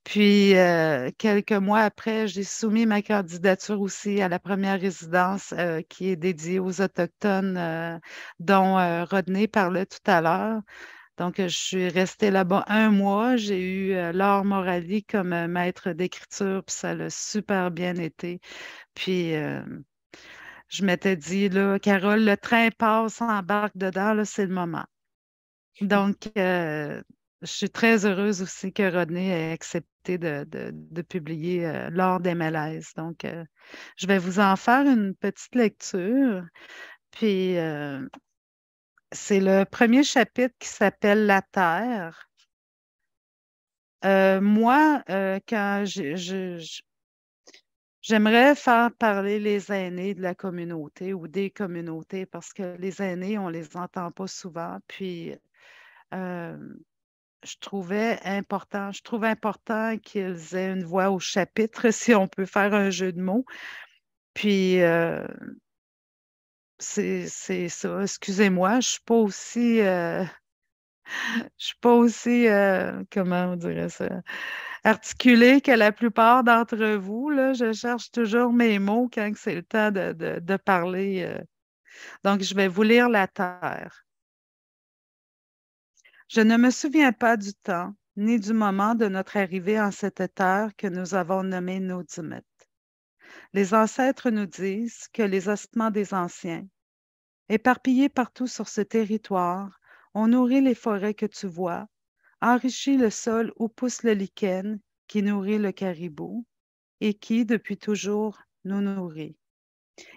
Puis, quelques mois après, j'ai soumis ma candidature aussi à la première résidence qui est dédiée aux Autochtones, dont Rodney parlait tout à l'heure. Donc, je suis restée là-bas un mois. J'ai eu Laure Morali comme maître d'écriture, puis ça l'a super bien été. Puis, je m'étais dit, là, Carole, le train passe, embarque dedans, là, c'est le moment. Donc, je suis très heureuse aussi que Rodney ait accepté de publier L'Or des Mélèzes. Donc, je vais vous en faire une petite lecture. Puis, c'est le premier chapitre qui s'appelle La Terre. Moi, quand j'aimerais faire parler les aînés de la communauté ou des communautés parce que les aînés, on ne les entend pas souvent. Puis, je trouve important qu'ils aient une voix au chapitre, si on peut faire un jeu de mots. Puis, c'est ça. Excusez-moi, je ne suis pas aussi, comment on dirait ça, articulée que la plupart d'entre vous, là. Je cherche toujours mes mots quand c'est le temps de parler. Donc, je vais vous lire la terre. Je ne me souviens pas du temps, ni du moment de notre arrivée en cette terre que nous avons nommée Naudimut. Les ancêtres nous disent que les ossements des anciens, éparpillés partout sur ce territoire, ont nourri les forêts que tu vois, enrichi le sol où pousse le lichen qui nourrit le caribou et qui, depuis toujours, nous nourrit.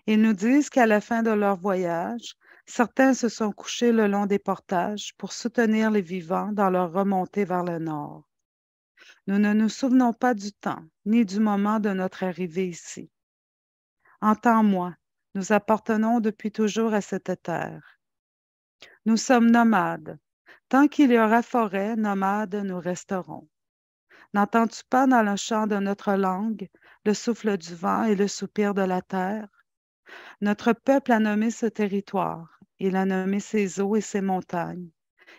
Ils nous disent qu'à la fin de leur voyage, certains se sont couchés le long des portages pour soutenir les vivants dans leur remontée vers le nord. Nous ne nous souvenons pas du temps ni du moment de notre arrivée ici. Entends-moi, nous appartenons depuis toujours à cette terre. Nous sommes nomades. Tant qu'il y aura forêt, nomades, nous resterons. N'entends-tu pas dans le chant de notre langue le souffle du vent et le soupir de la terre? Notre peuple a nommé ce territoire. Il a nommé ses eaux et ses montagnes.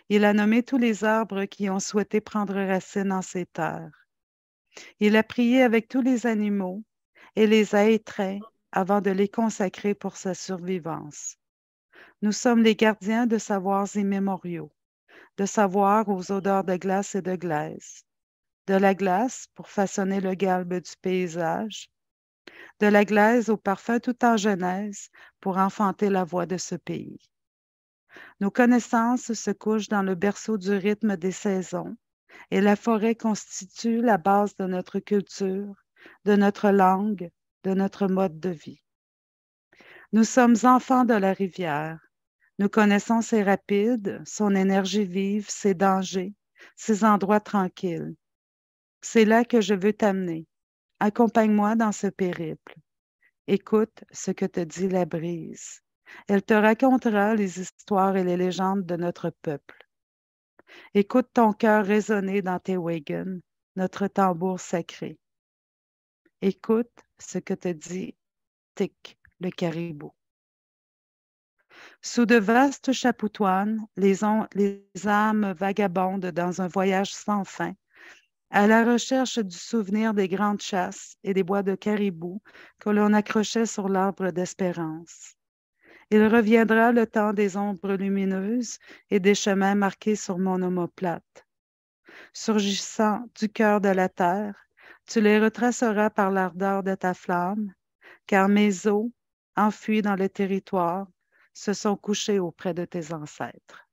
Il a nommé tous les arbres qui ont souhaité prendre racine en ces terres. Il a prié avec tous les animaux et les a étreints avant de les consacrer pour sa survivance. Nous sommes les gardiens de savoirs immémoriaux, de savoirs aux odeurs de glace et de glaise, de la glace pour façonner le galbe du paysage, de la glaise au parfum tout en genèse pour enfanter la voix de ce pays. Nos connaissances se couchent dans le berceau du rythme des saisons et la forêt constitue la base de notre culture, de notre langue, de notre mode de vie. Nous sommes enfants de la rivière. Nous connaissons ses rapides, son énergie vive, ses dangers, ses endroits tranquilles. C'est là que je veux t'amener. Accompagne-moi dans ce périple. Écoute ce que te dit la brise. Elle te racontera les histoires et les légendes de notre peuple. Écoute ton cœur résonner dans tes wagons, notre tambour sacré. Écoute ce que te dit Tic, le caribou. Sous de vastes chapoutoines, les âmes vagabondent dans un voyage sans fin, à la recherche du souvenir des grandes chasses et des bois de caribou que l'on accrochait sur l'arbre d'espérance. Il reviendra le temps des ombres lumineuses et des chemins marqués sur mon omoplate. Surgissant du cœur de la terre, tu les retraceras par l'ardeur de ta flamme, car mes os, enfuis dans le territoire, se sont couchés auprès de tes ancêtres.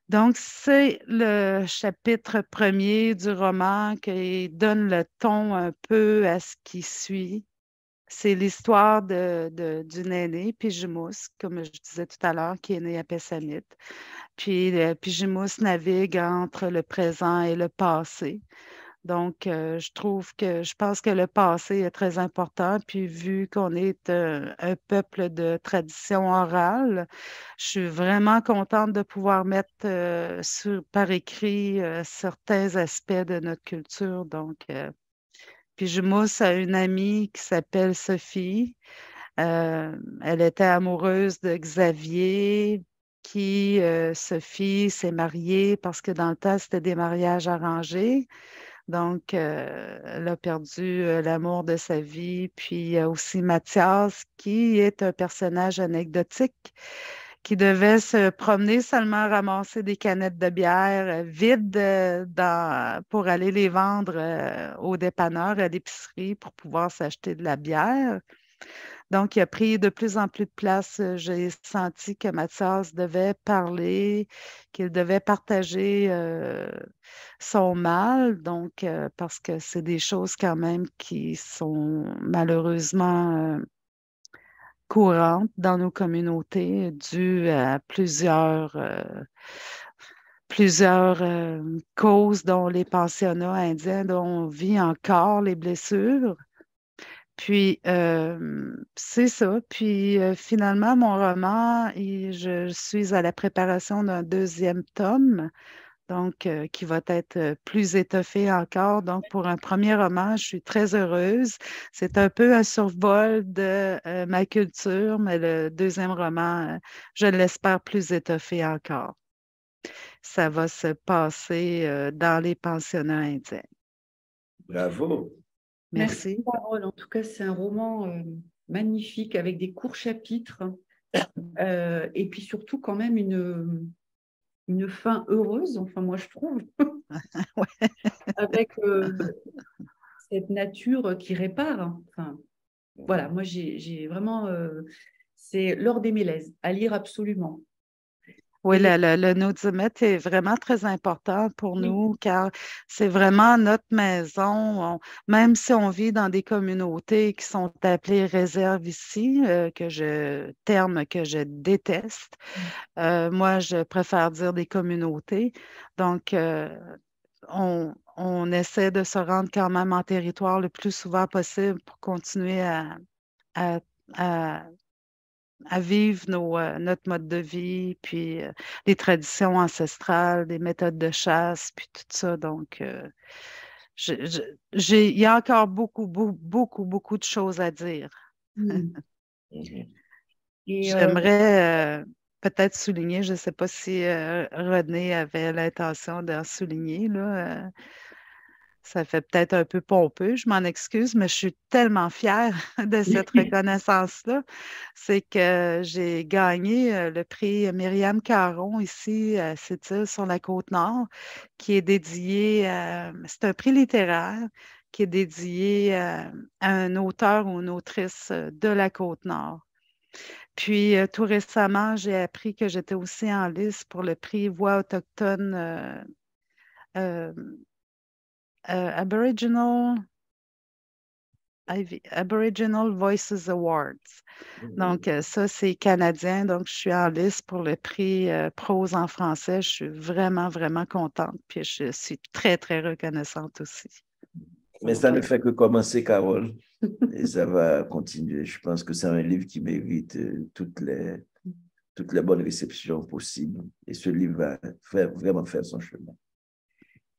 Donc, c'est le chapitre premier du roman qui donne le ton un peu à ce qui suit. C'est l'histoire d'une aînée, Pijimous, comme je disais tout à l'heure, qui est née à Pessamit. Puis Pijimous navigue entre le présent et le passé. Donc, je pense que le passé est très important. Puis, vu qu'on est un peuple de tradition orale, je suis vraiment contente de pouvoir mettre par écrit certains aspects de notre culture. Donc, Pijimous a une amie qui s'appelle Sophie. Elle était amoureuse de Xavier, qui, Sophie, s'est mariée parce que dans le temps, c'était des mariages arrangés. Donc, elle a perdu l'amour de sa vie. Puis, il y a aussi Mathias, qui est un personnage anecdotique, qui devait se promener seulement ramasser des canettes de bière vides pour aller les vendre au dépanneur, à l'épicerie, pour pouvoir s'acheter de la bière. Donc, il a pris de plus en plus de place. J'ai senti que Mathias devait parler, qu'il devait partager son mal, donc parce que c'est des choses quand même qui sont malheureusement courantes dans nos communautés dues à plusieurs causes, dont les pensionnats indiens, dont on vit encore les blessures. Puis, c'est ça. Puis, finalement, mon roman, je suis à la préparation d'un deuxième tome. donc qui va être plus étoffé encore. Donc, pour un premier roman, je suis très heureuse. C'est un peu un survol de ma culture, mais le deuxième roman, je l'espère plus étoffé encore. Ça va se passer dans les pensionnats indiens. Bravo. Merci. Carole. En tout cas, c'est un roman magnifique avec des courts chapitres et puis surtout quand même une fin heureuse, enfin moi je trouve, Ouais. avec cette nature qui répare. Enfin, voilà, moi j'ai vraiment, c'est L'Or des Mélèzes, à lire absolument. Oui, Et- le Naudimet est vraiment très important pour Oui. nous car c'est vraiment notre maison. Même si on vit dans des communautés qui sont appelées réserves ici, terme que je déteste, moi je préfère dire des communautés. Donc, on essaie de se rendre quand même en territoire le plus souvent possible pour continuer à, à- à vivre notre mode de vie, puis les traditions ancestrales, les méthodes de chasse, puis tout ça. Donc, il y a encore beaucoup de choses à dire. Mm. Mhm. Et J'aimerais peut-être souligner, je ne sais pas si René avait l'intention d'en souligner, là, ça fait peut-être un peu pompeux, je m'en excuse, mais je suis tellement fière de cette reconnaissance-là. C'est que j'ai gagné le prix Myriam Caron ici à Sept-Îles sur la Côte-Nord, qui est c'est un prix littéraire qui est dédié à un auteur ou une autrice de la Côte-Nord. Puis tout récemment, j'ai appris que j'étais aussi en liste pour le prix Voix autochtone euh, Aboriginal Aboriginal Voices Awards. Donc, ça, c'est canadien. Donc, je suis en liste pour le prix prose en français. Je suis vraiment contente. Puis, je suis très reconnaissante aussi. Mais ça ne fait que commencer, Carole, et ça va continuer. Je pense que c'est un livre qui mérite toutes les bonnes réceptions possibles. Et ce livre va vraiment faire son chemin.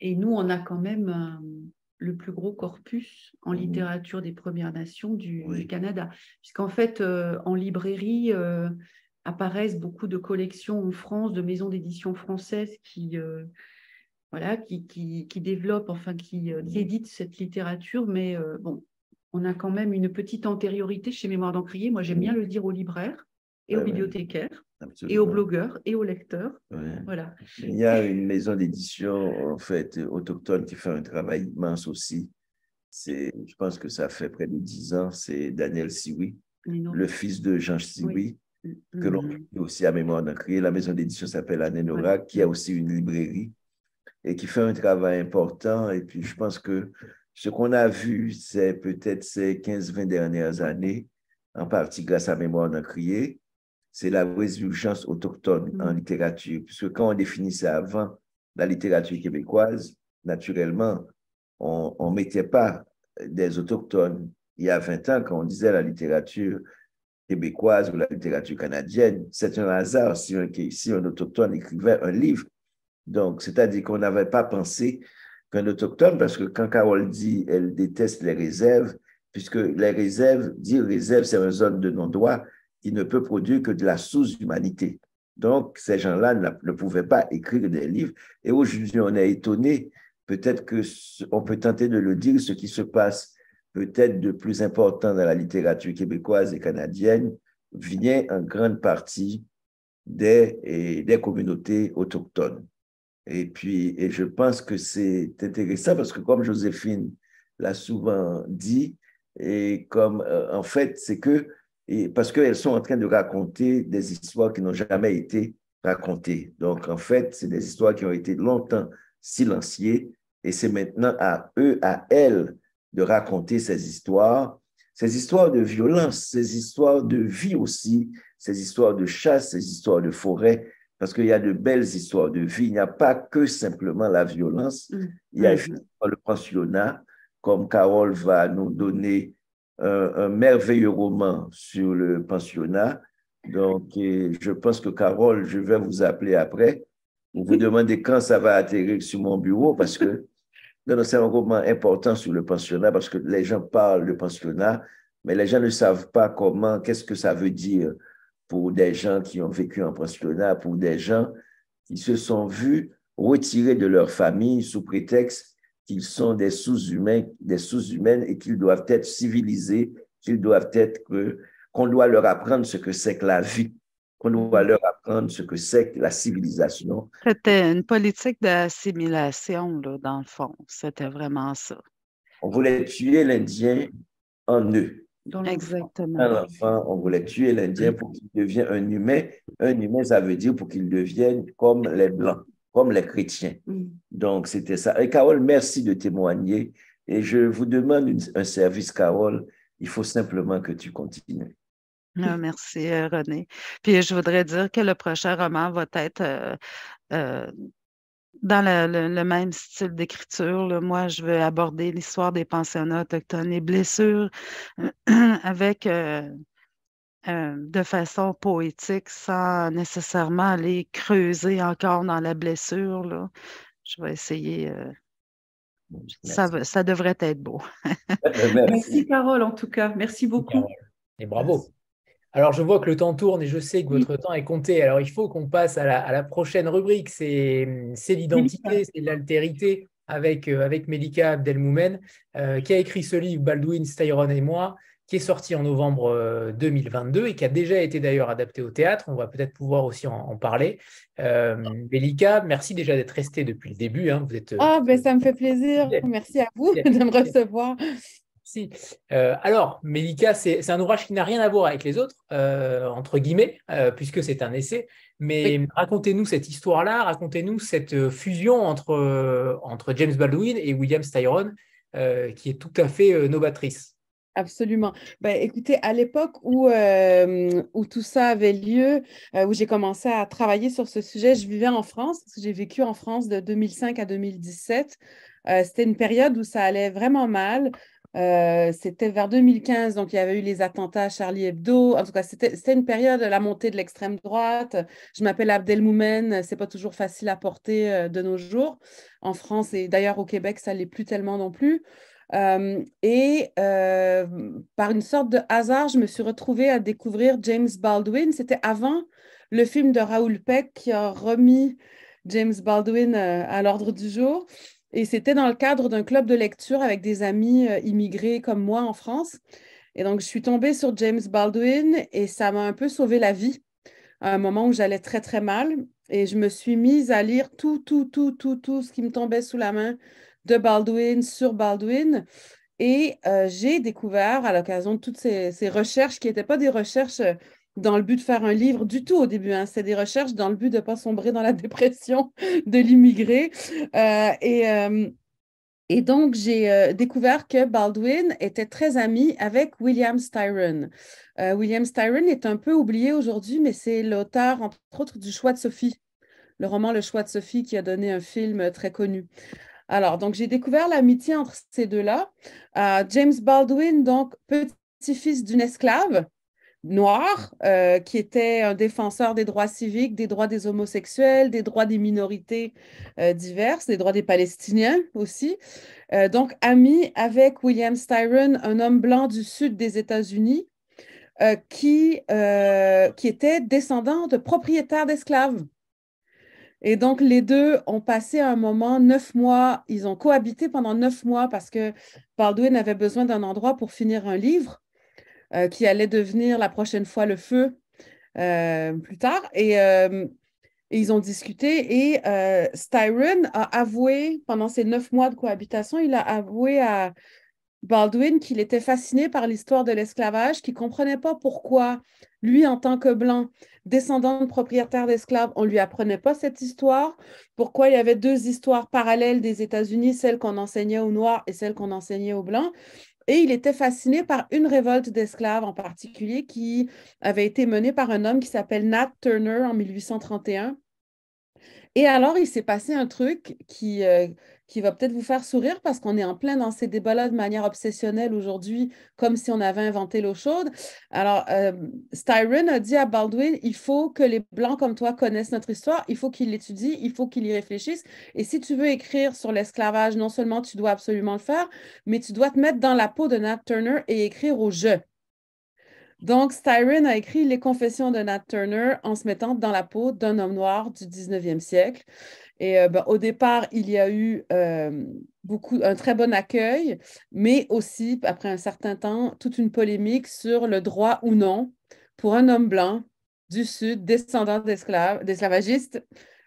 Et nous, on a quand même le plus gros corpus en littérature des Premières Nations du Canada. Puisqu'en fait, en librairie, apparaissent beaucoup de collections en France, de maisons d'édition françaises qui développent, enfin qui éditent cette littérature. Mais bon, on a quand même une petite antériorité chez Mémoire d'Encrier. Moi, j'aime bien le dire aux libraires et aux bibliothécaires. Absolument. Et aux blogueurs et aux lecteurs. Ouais. Voilà. Il y a une maison d'édition, en fait, autochtone qui fait un travail immense aussi. Je pense que ça fait près de 10 ans, c'est Daniel Sioui, le fils de Jean Sioui, que l'on publie aussi à Mémoire d'Encrier. La maison d'édition s'appelle Anénora, qui a aussi une librairie et qui fait un travail important. Et puis, je pense que ce qu'on a vu, c'est peut-être ces 15-20 dernières années, en partie grâce à Mémoire d'Encrier, c'est la résurgence autochtone en littérature. Puisque quand on définissait avant la littérature québécoise, naturellement, on ne mettait pas des autochtones. Il y a 20 ans, quand on disait la littérature québécoise ou la littérature canadienne, c'est un hasard si un autochtone écrivait un livre. Donc, c'est-à-dire qu'on n'avait pas pensé qu'un autochtone, parce que quand Carole dit elle déteste les réserves, puisque les réserves, dire réserve, c'est une zone de non-droit qui ne peut produire que de la sous-humanité. Donc, ces gens-là ne pouvaient pas écrire des livres. Et aujourd'hui, on est étonné, peut-être qu'on peut tenter de le dire, ce qui se passe peut-être de plus important dans la littérature québécoise et canadienne vient en grande partie des communautés autochtones. Et je pense que c'est intéressant parce que comme Joséphine l'a souvent dit, et comme en fait, parce qu'elles sont en train de raconter des histoires qui n'ont jamais été racontées. Donc, en fait, c'est des histoires qui ont été longtemps silenciées et c'est maintenant à eux, à elles, de raconter ces histoires de violence, ces histoires de vie aussi, ces histoires de chasse, ces histoires de forêt, parce qu'il y a de belles histoires de vie. Il n'y a pas que simplement la violence. Il y a le pensionnat, comme Carole va nous donner un merveilleux roman sur le pensionnat. Donc, je pense que Carole, je vais vous appeler après Vous vous demandez quand ça va atterrir sur mon bureau parce que non, c'est un moment important sur le pensionnat parce que les gens parlent de pensionnat, mais les gens ne savent pas qu'est-ce que ça veut dire pour des gens qui ont vécu en pensionnat, pour des gens qui se sont vus retirés de leur famille sous prétexte qu'ils sont des sous-humains, des sous-humaines et qu'ils doivent être civilisés, qu'on doit leur apprendre ce que c'est que la vie, qu'on doit leur apprendre ce que c'est que la civilisation. C'était une politique d'assimilation, là, dans le fond. C'était vraiment ça. On voulait tuer l'Indien en eux. Exactement. Un enfant, on voulait tuer l'Indien pour qu'il devienne un humain. Un humain, ça veut dire pour qu'il devienne comme les Blancs, comme les chrétiens. Donc, c'était ça. Et Carole, merci de témoigner. Et je vous demande un service, Carole. Il faut simplement que tu continues. Ah, merci, René. Puis je voudrais dire que le prochain roman va être dans le même style d'écriture. Là. Moi, je veux aborder l'histoire des pensionnats autochtones, les blessures avec de façon poétique, sans nécessairement aller creuser encore dans la blessure. Là. Je vais essayer. Ça devrait être beau. Merci, Carole, en tout cas. Merci beaucoup. Carole. Et bravo. Merci. Alors, je vois que le temps tourne et je sais que votre temps est compté. Alors, il faut qu'on passe à la prochaine rubrique. C'est l'identité, c'est l'altérité avec Melika Abdelmoumen, qui a écrit ce livre, Baldwin, Styron et moi, qui est sorti en novembre 2022 et qui a déjà été d'ailleurs adapté au théâtre. On va peut-être pouvoir aussi en parler. Melika, merci déjà d'être restée depuis le début. Hein. Vous êtes, ça me fait plaisir. Merci à vous de me recevoir. Si. Alors, Melika, c'est un ouvrage qui n'a rien à voir avec les autres, entre guillemets, puisque c'est un essai. Mais racontez-nous cette histoire-là, racontez-nous cette fusion entre James Baldwin et William Styron, qui est tout à fait novatrice. Absolument. Écoutez, à l'époque où tout ça avait lieu, où j'ai commencé à travailler sur ce sujet, je vivais en France, parce que j'ai vécu en France de 2005 à 2017. C'était une période où ça allait vraiment mal. C'était vers 2015, donc il y avait eu les attentats à Charlie Hebdo. En tout cas, c'était une période de la montée de l'extrême droite. Je m'appelle Abdelmoumen, c'est pas toujours facile à porter de nos jours en France et d'ailleurs au Québec, ça l'est plus tellement non plus. Par une sorte de hasard, je me suis retrouvée à découvrir James Baldwin. C'était avant le film de Raoul Peck qui a remis James Baldwin à l'ordre du jour. Et c'était dans le cadre d'un club de lecture avec des amis immigrés comme moi en France. Et donc, je suis tombée sur James Baldwin et ça m'a un peu sauvé la vie à un moment où j'allais très, très mal. Et je me suis mise à lire tout ce qui me tombait sous la main de Baldwin sur Baldwin. Et j'ai découvert, à l'occasion de toutes ces recherches, qui n'étaient pas des recherches dans le but de faire un livre du tout au début, hein. C'est des recherches dans le but de ne pas sombrer dans la dépression de l'immigré. Et donc, j'ai découvert que Baldwin était très ami avec William Styron. William Styron est un peu oublié aujourd'hui, mais c'est l'auteur, entre autres, du Choix de Sophie, le roman Le Choix de Sophie, qui a donné un film très connu. Alors, donc, j'ai découvert l'amitié entre ces deux-là. James Baldwin, donc, petit-fils d'une esclave noire, qui était un défenseur des droits civiques, des droits des homosexuels, des droits des minorités diverses, des droits des Palestiniens aussi. Donc, ami avec William Styron, un homme blanc du sud des États-Unis, qui était descendant de propriétaires d'esclaves. Et donc, les deux ont passé un moment, 9 mois, ils ont cohabité pendant 9 mois parce que Baldwin avait besoin d'un endroit pour finir un livre qui allait devenir la prochaine fois Le Feu plus tard. Et ils ont discuté et Styron a avoué, pendant ces 9 mois de cohabitation, il a avoué à Baldwin qu'il était fasciné par l'histoire de l'esclavage, qu'il ne comprenait pas pourquoi, lui, en tant que blanc, descendant de propriétaires d'esclaves, on ne lui apprenait pas cette histoire, pourquoi il y avait deux histoires parallèles des États-Unis, celle qu'on enseignait aux Noirs et celle qu'on enseignait aux Blancs. Et il était fasciné par une révolte d'esclaves en particulier qui avait été menée par un homme qui s'appelle Nat Turner en 1831. Et alors, il s'est passé un truc qui qui va peut-être vous faire sourire parce qu'on est en plein dans ces débats-là de manière obsessionnelle aujourd'hui, comme si on avait inventé l'eau chaude. Alors, Styron a dit à Baldwin, il faut que les Blancs comme toi connaissent notre histoire, il faut qu'ils l'étudient, il faut qu'ils y réfléchissent. Et si tu veux écrire sur l'esclavage, non seulement tu dois absolument le faire, mais tu dois te mettre dans la peau de Nat Turner et écrire au jeu. Donc, Styron a écrit Les Confessions de Nat Turner en se mettant dans la peau d'un homme noir du 19e siècle. Et au départ, il y a eu un très bon accueil, mais aussi, après un certain temps, toute une polémique sur le droit ou non pour un homme blanc du Sud, descendant d'esclavagistes,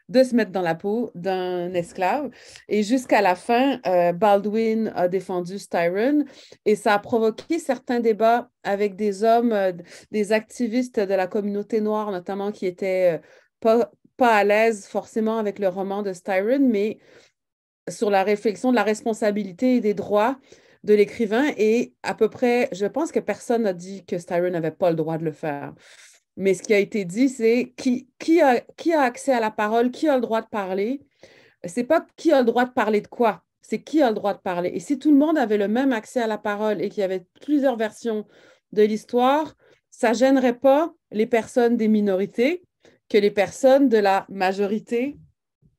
de se mettre dans la peau d'un esclave. Et jusqu'à la fin, Baldwin a défendu Styron et ça a provoqué certains débats avec des hommes, des activistes de la communauté noire notamment, qui étaient pas à l'aise forcément avec le roman de Styron, mais sur la réflexion de la responsabilité et des droits de l'écrivain. Et à peu près, je pense que personne n'a dit que Styron n'avait pas le droit de le faire. Mais ce qui a été dit, c'est qui a accès à la parole, qui a le droit de parler. C'est pas qui a le droit de parler de quoi, c'est qui a le droit de parler. Et si tout le monde avait le même accès à la parole et qu'il y avait plusieurs versions de l'histoire, ça gênerait pas les personnes des minorités que les personnes de la majorité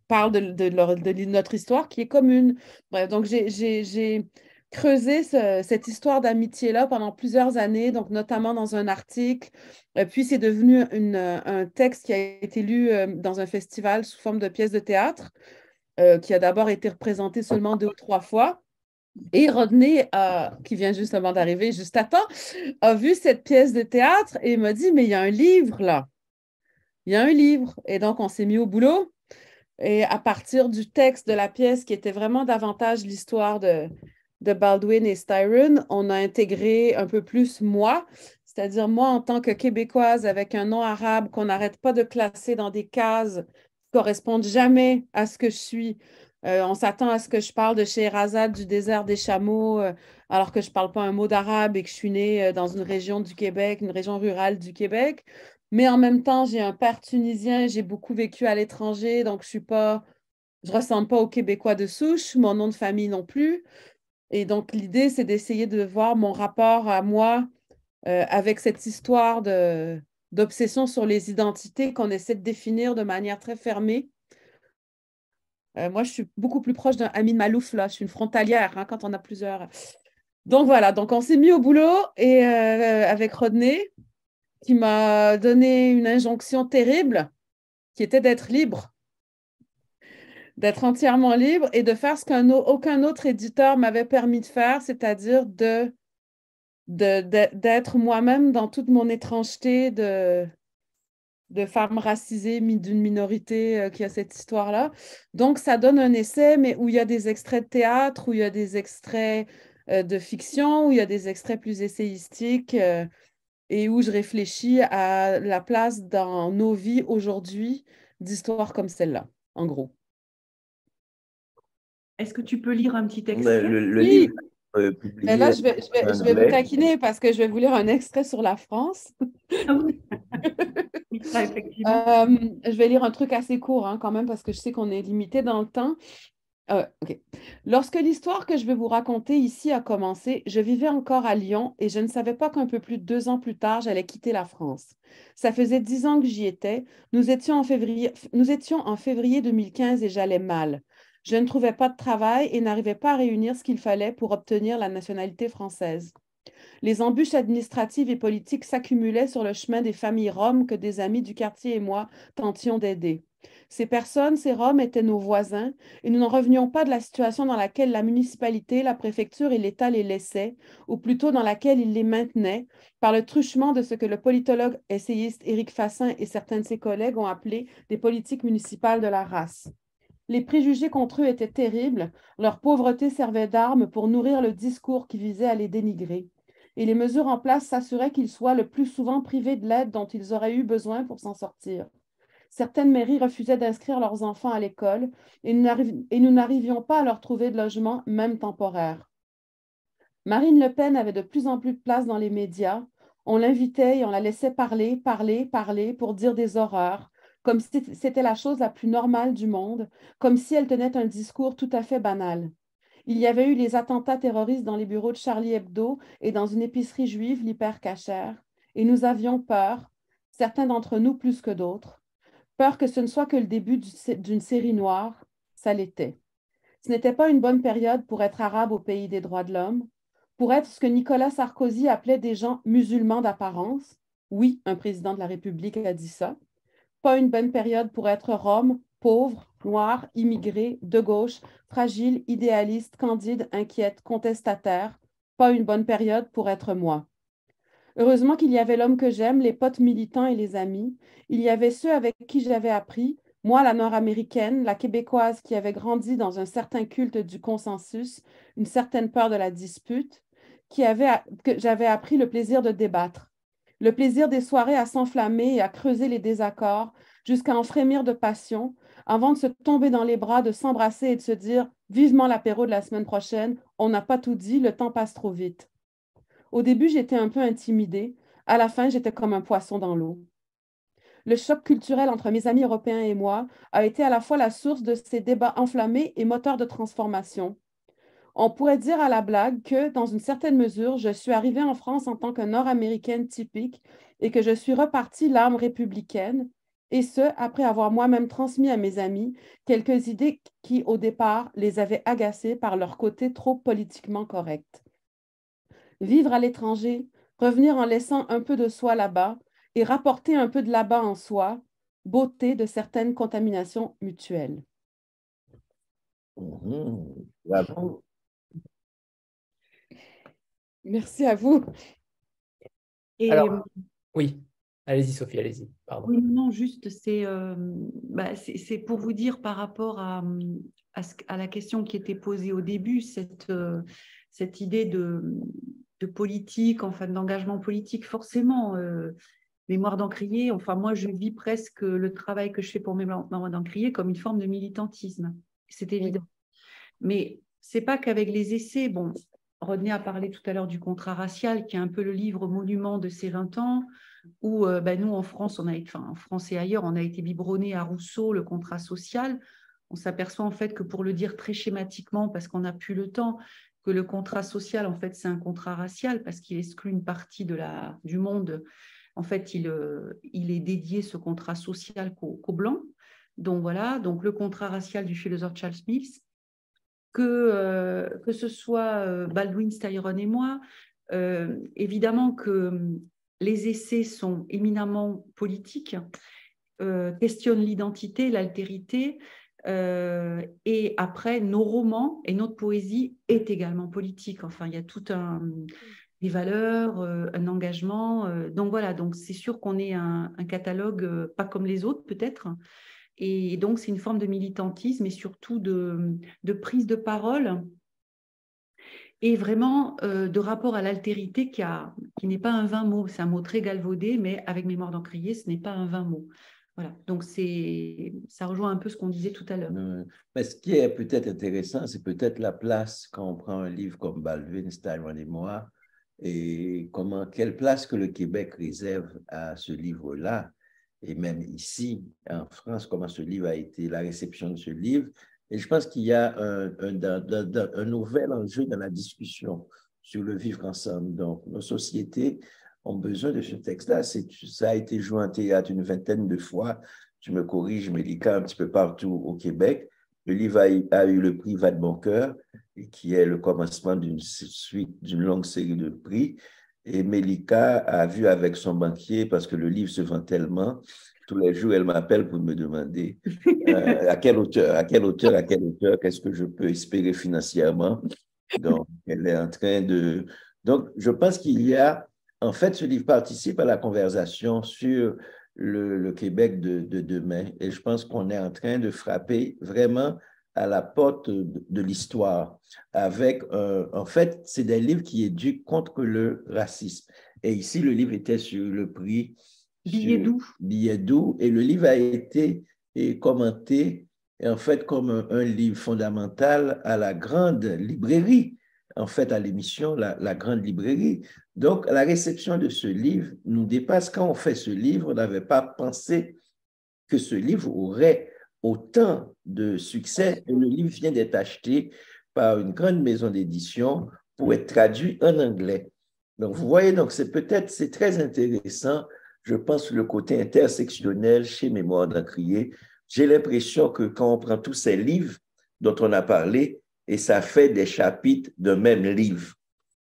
parlent de notre histoire qui est commune. Bref, donc j'ai creusé cette histoire d'amitié-là pendant plusieurs années, donc notamment dans un article. Puis c'est devenu un texte qui a été lu dans un festival sous forme de pièce de théâtre, qui a d'abord été représenté seulement 2 ou 3 fois. Et Rodney, qui vient justement d'arriver juste à temps, a vu cette pièce de théâtre et m'a dit, mais il y a un livre là. Il y a un livre. Et donc, on s'est mis au boulot. Et à partir du texte de la pièce, qui était vraiment davantage l'histoire de Baldwin et Styron, on a intégré un peu plus moi, c'est-à-dire moi en tant que Québécoise avec un nom arabe qu'on n'arrête pas de classer dans des cases qui ne correspondent jamais à ce que je suis. On s'attend à ce que je parle de Scheherazade du désert des chameaux, alors que je ne parle pas un mot d'arabe et que je suis née dans une région du Québec, une région rurale du Québec. Mais en même temps, j'ai un père tunisien, j'ai beaucoup vécu à l'étranger, donc je ne ressemble pas aux Québécois de souche, mon nom de famille non plus. Et donc, l'idée, c'est d'essayer de voir mon rapport à moi avec cette histoire d'obsession sur les identités qu'on essaie de définir de manière très fermée. Moi, je suis beaucoup plus proche d'un Amin Malouf, là. Je suis une frontalière hein, quand on a plusieurs. Donc, voilà. Donc, on s'est mis au boulot et avec Rodney, qui m'a donné une injonction terrible, qui était d'être libre, d'être entièrement libre et de faire ce qu'aucun autre éditeur m'avait permis de faire, c'est-à-dire d'être moi-même dans toute mon étrangeté de femme racisée d'une minorité qui a cette histoire-là. Donc, ça donne un essai, mais où il y a des extraits de théâtre, où il y a des extraits de fiction, où il y a des extraits plus essayistique, et où je réfléchis à la place dans nos vies aujourd'hui d'histoires comme celle-là, en gros. Est-ce que tu peux lire un petit extrait? Le Oui. livre publié. Mais là, je vais vous taquiner parce que je vais vous lire un extrait sur la France. Ah oui. Ça, effectivement. Je vais lire un truc assez court hein, quand même parce que je sais qu'on est limité dans le temps. OK. Lorsque l'histoire que je vais vous raconter ici a commencé, je vivais encore à Lyon et je ne savais pas qu'un peu plus de 2 ans plus tard, j'allais quitter la France. Ça faisait 10 ans que j'y étais. Nous étions en février 2015 et j'allais mal. Je ne trouvais pas de travail et n'arrivais pas à réunir ce qu'il fallait pour obtenir la nationalité française. Les embûches administratives et politiques s'accumulaient sur le chemin des familles roms que des amis du quartier et moi tentions d'aider. Ces personnes, ces Roms, étaient nos voisins et nous n'en revenions pas de la situation dans laquelle la municipalité, la préfecture et l'État les laissaient, ou plutôt dans laquelle ils les maintenaient, par le truchement de ce que le politologue essayiste Éric Fassin et certains de ses collègues ont appelé des politiques municipales de la race. Les préjugés contre eux étaient terribles, leur pauvreté servait d'arme pour nourrir le discours qui visait à les dénigrer. Et les mesures en place s'assuraient qu'ils soient le plus souvent privés de l'aide dont ils auraient eu besoin pour s'en sortir. Certaines mairies refusaient d'inscrire leurs enfants à l'école et nous n'arrivions pas à leur trouver de logement, même temporaire. Marine Le Pen avait de plus en plus de place dans les médias. On l'invitait et on la laissait parler pour dire des horreurs, comme si c'était la chose la plus normale du monde, comme si elle tenait un discours tout à fait banal. Il y avait eu les attentats terroristes dans les bureaux de Charlie Hebdo et dans une épicerie juive, l'Hyper Cacher, et nous avions peur, certains d'entre nous plus que d'autres, peur que ce ne soit que le début d'une série noire. Ça l'était. Ce n'était pas une bonne période pour être arabe au pays des droits de l'homme, pour être ce que Nicolas Sarkozy appelait des gens musulmans d'apparence. Oui, un président de la République a dit ça. Pas une bonne période pour être rome, pauvre, noir, immigré, de gauche, fragile, idéaliste, candide, inquiète, contestataire. Pas une bonne période pour être moi. Heureusement qu'il y avait l'homme que j'aime, les potes militants et les amis. Il y avait ceux avec qui j'avais appris, moi, la nord-américaine, la québécoise qui avait grandi dans un certain culte du consensus, une certaine peur de la dispute, que j'avais appris le plaisir de débattre, le plaisir des soirées à s'enflammer et à creuser les désaccords jusqu'à en frémir de passion, avant de se tomber dans les bras, de s'embrasser et de se dire vivement l'apéro de la semaine prochaine, on n'a pas tout dit, le temps passe trop vite. Au début, j'étais un peu intimidée. À la fin, j'étais comme un poisson dans l'eau. Le choc culturel entre mes amis européens et moi a été à la fois la source de ces débats enflammés et moteur de transformation. On pourrait dire à la blague que, dans une certaine mesure, je suis arrivée en France en tant que nord-américaine typique et que je suis repartie l'âme républicaine, et ce, après avoir moi-même transmis à mes amis quelques idées qui, au départ, les avaient agacés par leur côté trop politiquement correct. Vivre à l'étranger, revenir en laissant un peu de soi là-bas et rapporter un peu de là-bas en soi, beauté de certaines contaminations mutuelles. Bravo. Merci à vous. Et Alors, oui, allez-y Sophie, allez-y. Pardon. oui, non, juste, c'est pour vous dire par rapport à la question qui était posée au début, cette idée de politique, enfin d'engagement politique, forcément, Mémoire d'Encrier, enfin moi je vis presque le travail que je fais pour Mémoire d'Encrier comme une forme de militantisme, c'est évident. Oui. Mais c'est pas qu'avec les essais, bon, Rodney a parlé tout à l'heure du contrat racial, qui est un peu le livre monument de ces 20 ans, où nous en France, en France et ailleurs, on a été biberonnés à Rousseau, le contrat social. On s'aperçoit en fait que pour le dire très schématiquement, parce qu'on n'a plus le temps, que le contrat social, en fait, c'est un contrat racial parce qu'il exclut une partie du monde. En fait, il est dédié, ce contrat social, qu'aux Blancs. Donc voilà, donc le contrat racial du philosophe Charles Mills, que ce soit Baldwin, Styron et moi, évidemment que les essais sont éminemment politiques, questionnent l'identité, l'altérité, et après, nos romans et notre poésie est également politique. Enfin, il y a tout des valeurs, un engagement. Donc voilà, donc c'est sûr qu'on est un catalogue pas comme les autres peut-être. Et donc c'est une forme de militantisme et surtout de prise de parole et vraiment de rapport à l'altérité qui n'est pas un vain mot. C'est un mot très galvaudé, mais avec Mémoire d'Encrier, ce n'est pas un vain mot. Voilà, donc ça rejoint un peu ce qu'on disait tout à l'heure. Mais ce qui est peut-être intéressant, c'est peut-être la place quand on prend un livre comme Baldwin, Styron et moi, et quelle place que le Québec réserve à ce livre-là, et même ici, en France, comment ce livre a été, la réception de ce livre. Et je pense qu'il y a un nouvel enjeu dans la discussion sur le vivre ensemble. Donc, nos sociétés ont besoin de ce texte-là. Ça a été joué en théâtre une vingtaine de fois. Tu me corriges, Mélika, un petit peu partout au Québec. Le livre a eu le prix Va de bon cœur, qui est le commencement d'une longue série de prix. Et Mélika a vu avec son banquier, parce que le livre se vend tellement, tous les jours, elle m'appelle pour me demander à quel auteur, qu'est-ce que je peux espérer financièrement. Donc, elle est en train de... Donc, je pense qu'il y a... En fait, ce livre participe à la conversation sur le Québec de demain. Et je pense qu'on est en train de frapper vraiment à la porte de l'histoire. Avec, en fait, c'est des livres qui éduquent contre le racisme. Et ici, le livre était sur le prix Billet doux. Et le livre a été commenté, en fait, comme un livre fondamental à la grande librairie, en fait, à l'émission la grande librairie. Donc, la réception de ce livre nous dépasse. Quand on fait ce livre, on n'avait pas pensé que ce livre aurait autant de succès. Et le livre vient d'être acheté par une grande maison d'édition pour être traduit en anglais. Donc, vous voyez, donc c'est très intéressant, je pense, le côté intersectionnel chez Mémoire d'Encrier. J'ai l'impression que quand on prend tous ces livres dont on a parlé, et ça fait des chapitres d'un même livre.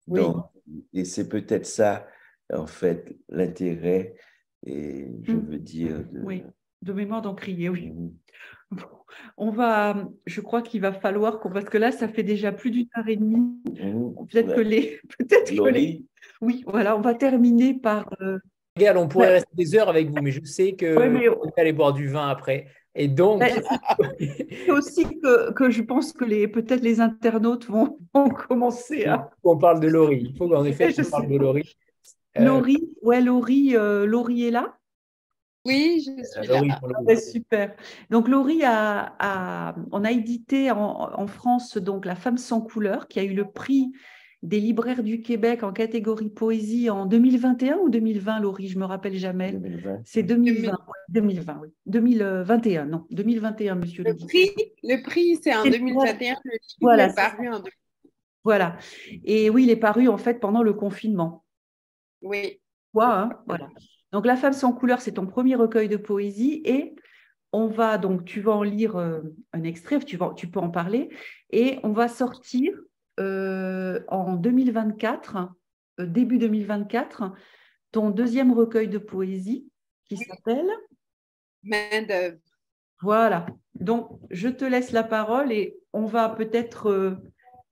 Oui. Donc, et c'est peut-être ça, en fait, l'intérêt, et je veux dire... Oui, de Mémoire d'Encrier, oui. Bon, Je crois qu'il va falloir parce que là, ça fait déjà plus d'1 heure et demie. Peut-être ouais. que Laurie, Oui, voilà, on va terminer par... Regarde, on pourrait rester des heures avec vous, mais je sais que Ouais, mais- vous allez aller boire du vin après. Et donc, C'est aussi que je pense que peut-être les internautes vont commencer à... on parle de Laurie. Il faut qu'en effet, Je on parle sais de pas. Laurie. Laurie est là? Oui, je suis Laurie, là. pour le coup. Ouais, super. Donc, Laurie on a édité en France donc La Femme sans couleur, qui a eu le prix des libraires du Québec en catégorie poésie en 2021 ou 2020, Laurie, je me rappelle jamais. 2020. C'est 2020, 2020, oui. 2021, non, 2021, monsieur le guide. Le prix, c'est en Et 2021. Le livre voilà, est paru en 2021. Voilà. Et oui, il est paru en fait pendant le confinement. Oui. Voilà. Donc, La Femme sans couleur, c'est ton premier recueil de poésie et tu vas en lire un extrait, tu peux en parler et on va sortir en 2024, début 2024, ton deuxième recueil de poésie qui s'appelle Main d'œuvre. Voilà. Donc, je te laisse la parole et on va peut-être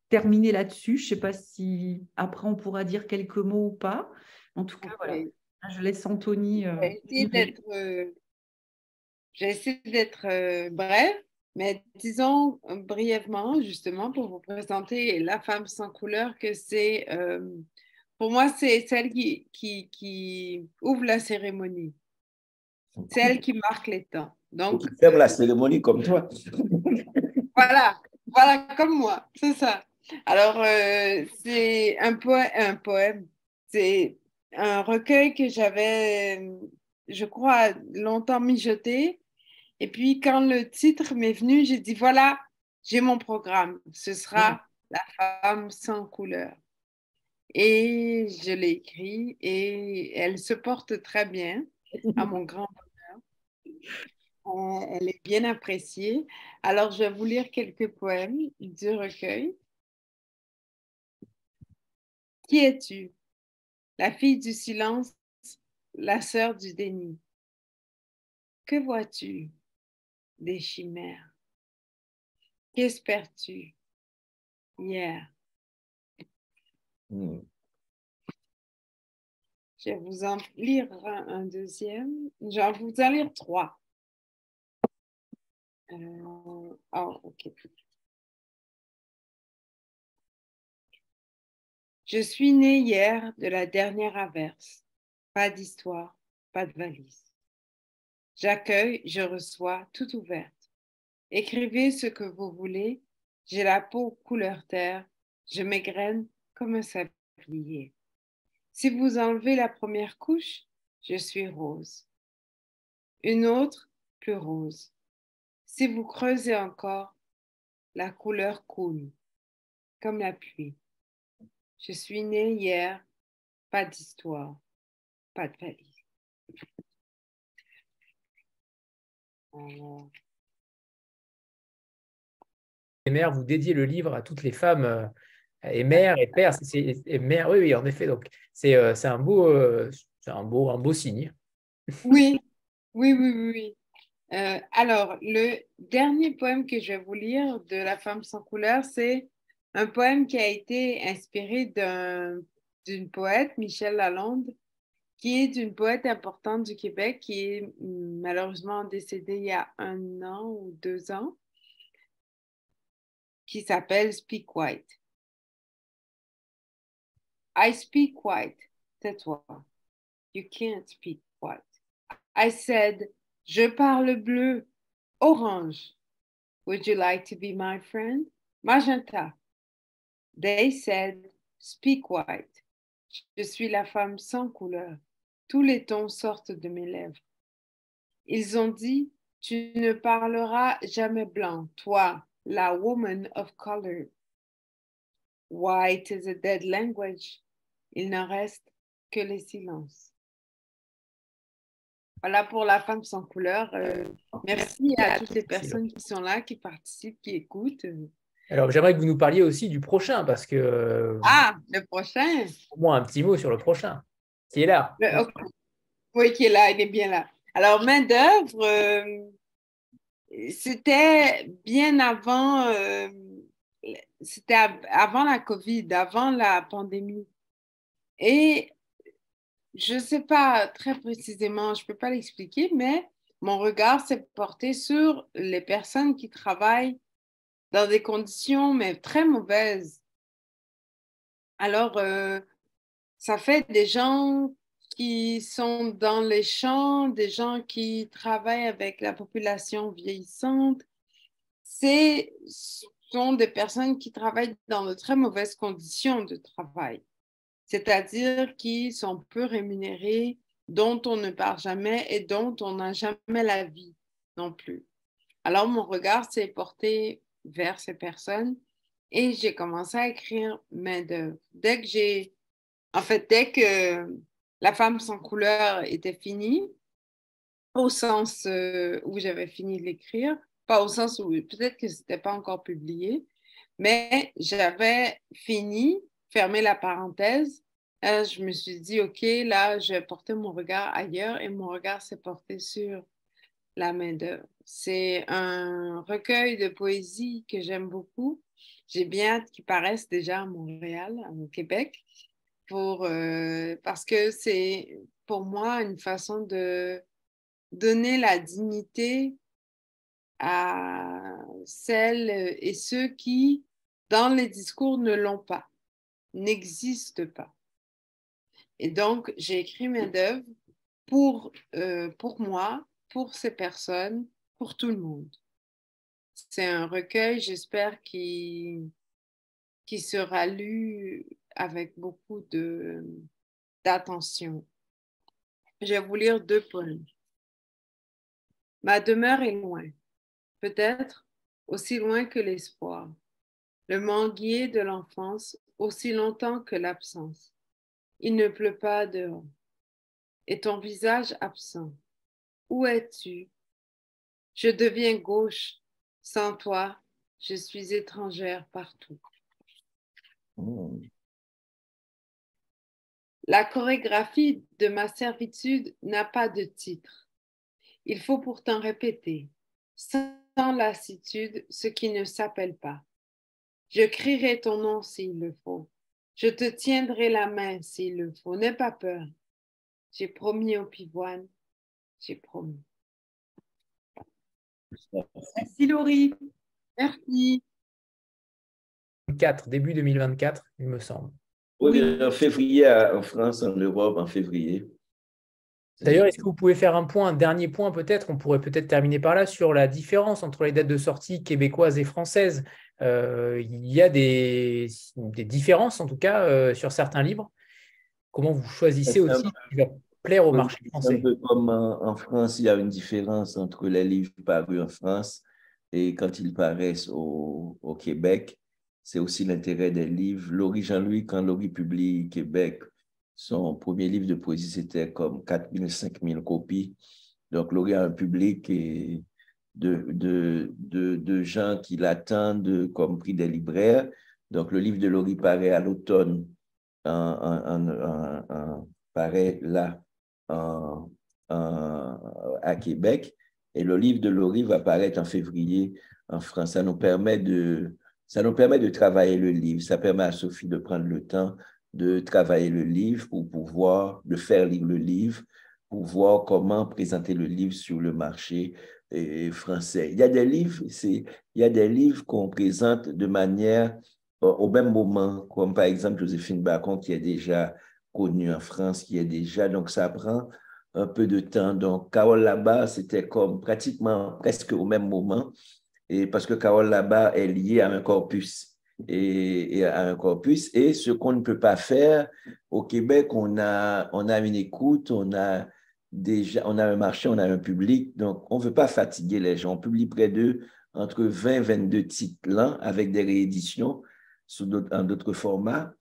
terminer là-dessus. Je ne sais pas si après on pourra dire quelques mots ou pas. En tout cas, voilà. Je laisse Anthony. J'ai essayé d'être brève, mais disons brièvement, justement, pour vous présenter La Femme sans couleur, que pour moi, c'est celle qui ouvre la cérémonie, celle qui marque les temps. Donc, Qui ferme la cérémonie comme toi. voilà, comme moi, c'est ça. Alors, c'est un poème, c'est un recueil que j'avais, je crois, longtemps mijoté. Et puis, quand le titre m'est venu, j'ai dit, voilà, j'ai mon programme. Ce sera La Femme sans couleur. Et je l'ai écrit et elle se porte très bien, à mon grand bonheur. Elle est bien appréciée. Alors, je vais vous lire quelques poèmes du recueil. Qui es-tu? La fille du silence, la sœur du déni. Que vois-tu? Des chimères. Qu'espères-tu? Hier. Je vais vous en lire un deuxième. Je vais vous en lire 3. OK. Je suis née hier de la dernière averse. Pas d'histoire, pas de valise. J'accueille, je reçois, tout ouverte. Écrivez ce que vous voulez. J'ai la peau couleur terre. Je m'égrène comme un sablier. Si vous enlevez la première couche, je suis rose. Une autre, plus rose. Si vous creusez encore, la couleur coule, comme la pluie. Je suis née hier, pas d'histoire, pas de valise. Et mère, vous dédiez le livre à toutes les femmes et mères et pères. Et mères, oui, oui, en effet. Donc, c'est un beau signe. Oui. Alors, le dernier poème que je vais vous lire de La Femme sans couleur, c'est un poème qui a été inspiré d'une poète, Michel Lalonde, qui est une poète importante du Québec, qui est malheureusement décédée il y a 1 an ou 2 ans, qui s'appelle Speak White. I speak white, tais-toi. You can't speak white. I said, je parle bleu, orange. Would you like to be my friend? Magenta. They said, speak white. Je suis la femme sans couleur. Tous les tons sortent de mes lèvres. Ils ont dit, Tu ne parleras jamais blanc, toi, la woman of color. White is a dead language. Il ne reste que les silences. Voilà pour la femme sans couleur. Merci à toutes les personnes qui sont là, qui participent, qui écoutent. Alors, j'aimerais que vous nous parliez aussi du prochain, parce que le prochain. Au moins un petit mot sur le prochain, qui est là. Okay. Oui, qui est là, il est bien là. Alors, main d'œuvre, c'était bien avant, c'était avant la COVID, avant la pandémie. Et je ne sais pas très précisément, je ne peux pas l'expliquer, mais mon regard s'est porté sur les personnes qui travaillent dans des conditions mais très mauvaises. Alors, ça fait des gens qui sont dans les champs, des gens qui travaillent avec la population vieillissante. Ce sont des personnes qui travaillent dans de très mauvaises conditions de travail, c'est-à-dire qui sont peu rémunérées, dont on ne parle jamais et dont on n'a jamais la vie non plus. Alors, mon regard s'est porté vers ces personnes et j'ai commencé à écrire main d'œuvre. Dès que La femme sans couleur était finie, au sens où j'avais fini de l'écrire, pas au sens où peut-être que ce n'était pas encore publié, mais j'avais fini, fermé la parenthèse. Je me suis dit, OK, là, je vais porter mon regard ailleurs et mon regard s'est porté sur la main d'œuvre. C'est un recueil de poésie que j'aime beaucoup. J'ai bien hâte qu'il paraisse déjà à Montréal, au Québec, parce que c'est pour moi une façon de donner la dignité à celles et ceux qui, dans les discours, ne l'ont pas, n'existent pas. Et donc, j'ai écrit main d'œuvre pour moi, pour ces personnes, pour tout le monde. C'est un recueil, j'espère, qui sera lu avec beaucoup d'attention. Je vais vous lire 2 poèmes. Ma demeure est loin, peut-être aussi loin que l'espoir, le manguier de l'enfance, aussi longtemps que l'absence. Il ne pleut pas dehors, et ton visage absent. Où es-tu? Je deviens gauche, sans toi, je suis étrangère partout. La chorégraphie de ma servitude n'a pas de titre. Il faut pourtant répéter, sans lassitude, ce qui ne s'appelle pas. Je crierai ton nom s'il le faut. Je te tiendrai la main s'il le faut. N'aie pas peur. J'ai promis au pivoine. J'ai promis. Merci Laurie. Merci. Début 2024, il me semble. Oui, en février en France, en Europe, en février. D'ailleurs, est-ce que vous pouvez faire un dernier point peut-être, on pourrait peut-être terminer par là, sur la différence entre les dates de sortie québécoises et françaises. Il y a des différences, en tout cas, sur certains livres. Comment vous choisissez aussi ce qui va plaire au marché français? Un peu comme en France, il y a une différence entre les livres parus en France et quand ils paraissent au Québec. C'est aussi l'intérêt des livres. Laurie Jean-Louis, quand Laurie publie Québec, son premier livre de poésie, c'était comme 4 000, 5 000 copies. Donc, Laurie a un public de gens qui l'attendent, comme prix des libraires. Donc, le livre de Laurie paraît à l'automne, paraît là à Québec. Et le livre de Laurie va paraître en février en France. Ça nous permet de travailler le livre. Ça permet à Sophie de prendre le temps de travailler le livre de faire lire le livre, pour voir comment présenter le livre sur le marché français. Il y a des livres qu'on présente de manière au même moment, comme par exemple Joséphine Bacon, qui est déjà connue en France, donc ça prend un peu de temps. Donc, Carole Labat, c'était comme presque au même moment, et parce que Carole Labat est liée à un corpus. Et ce qu'on ne peut pas faire au Québec, on a une écoute, on a déjà, on a un marché, on a un public, donc on ne veut pas fatiguer les gens. On publie près de entre 20 et 22 titres l'an avec des rééditions en d'autres formats.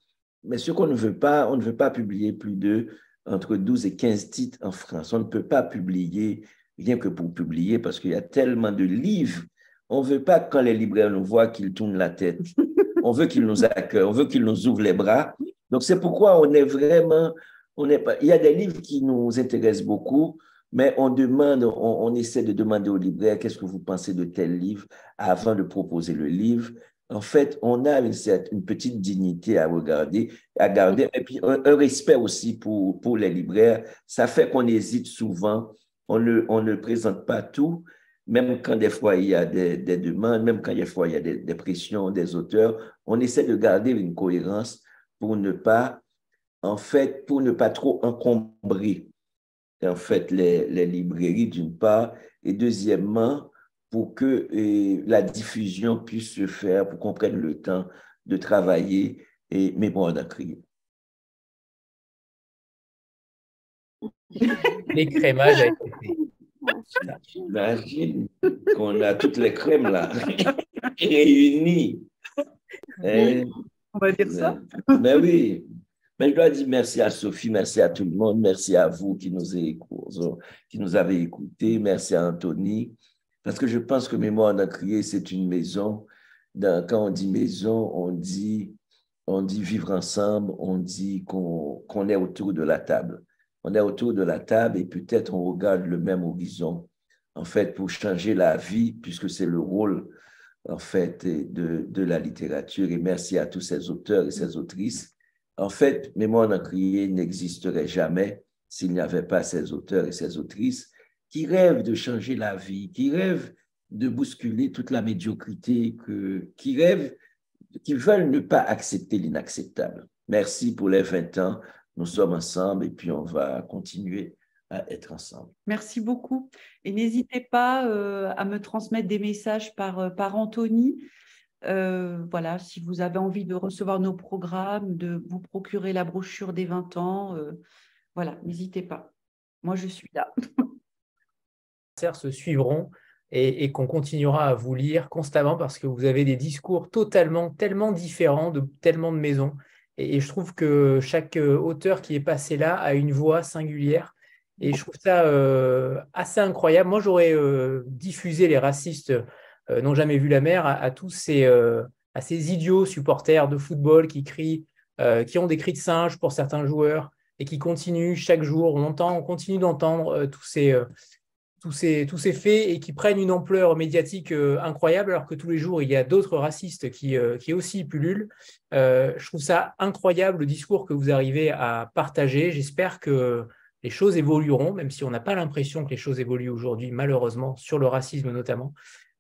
Mais ce qu'on ne veut pas, on ne veut pas publier plus de entre 12 et 15 titres en France. On ne peut pas publier rien que pour publier parce qu'il y a tellement de livres. On ne veut pas que quand les libraires nous voient qu'ils tournent la tête. On veut qu'ils nous accueillent, on veut qu'ils nous ouvrent les bras. Donc, c'est pourquoi on est vraiment... il y a des livres qui nous intéressent beaucoup, mais on essaie de demander aux libraires qu'est-ce que vous pensez de tel livre avant de proposer le livre. En fait, on a une petite dignité à garder, et puis un respect aussi pour les libraires. Ça fait qu'on hésite souvent, on ne présente pas tout, même quand des fois il y a des demandes, même quand des fois il y a des pressions des auteurs, on essaie de garder une cohérence pour ne pas trop encombrer en fait les librairies d'une part, et deuxièmement, pour que la diffusion puisse se faire, pour qu'on prenne le temps de travailler et Mémoire d'un crié. L'écrémage a été fait. J'imagine qu'on a toutes les crèmes là, réunies. On va dire ça. Mais oui. Mais je dois dire merci à Sophie, merci à tout le monde, merci à vous qui nous avez écoutés, merci à Anthony, parce que je pense que Mémoire d'un crié, c'est une maison. Quand on dit maison, on dit vivre ensemble, on dit qu'on est autour de la table. On est autour de la table et peut-être on regarde le même horizon, en fait, pour changer la vie, puisque c'est le rôle, en fait, de la littérature. Et merci à tous ces auteurs et ces autrices. En fait, Mémoire d'un crié n'existerait jamais s'il n'y avait pas ces auteurs et ces autrices qui rêvent de changer la vie, qui rêvent de bousculer toute la médiocrité, qui veulent ne pas accepter l'inacceptable. Merci pour les 20 ans. Nous sommes ensemble et puis on va continuer à être ensemble. Merci beaucoup. Et n'hésitez pas à me transmettre des messages par Anthony. Voilà, si vous avez envie de recevoir nos programmes, de vous procurer la brochure des 20 ans, voilà, n'hésitez pas. Moi, je suis là. Se suivront et qu'on continuera à vous lire constamment parce que vous avez des discours tellement différents de tellement de maisons. Et je trouve que chaque auteur qui est passé là a une voix singulière. Et je trouve ça assez incroyable. Moi, j'aurais diffusé Les Racistes n'ont jamais vu la mer à tous ces idiots supporters de football qui crient, qui ont des cris de singe pour certains joueurs et qui continuent chaque jour. On continue d'entendre tous ces faits et qui prennent une ampleur médiatique incroyable alors que tous les jours, il y a d'autres racistes qui aussi pullulent. Je trouve ça incroyable le discours que vous arrivez à partager. J'espère que les choses évolueront, même si on n'a pas l'impression que les choses évoluent aujourd'hui, malheureusement, sur le racisme notamment.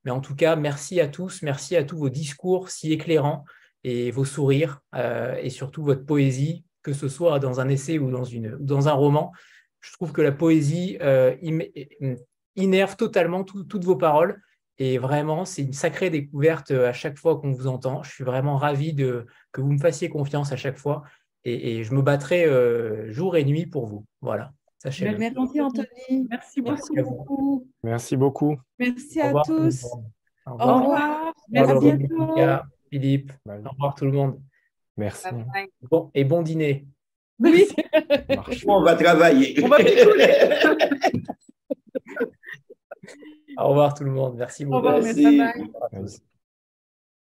Mais en tout cas, merci à tous vos discours si éclairants et vos sourires et surtout votre poésie, que ce soit dans un essai ou dans un roman. Je trouve que la poésie innerve totalement toutes vos paroles et vraiment, c'est une sacrée découverte à chaque fois qu'on vous entend. Je suis vraiment ravi que vous me fassiez confiance à chaque fois et je me battrai jour et nuit pour vous. Voilà. Sachez-le. Merci Anthony. Merci beaucoup. Merci beaucoup. Merci à tous. Au revoir. Merci. À bientôt. Philippe. Au revoir tout le monde. Merci. Bon, et bon dîner. Oui. On va travailler. On va picoler. Au revoir tout le monde. Merci beaucoup. Au revoir. Merci.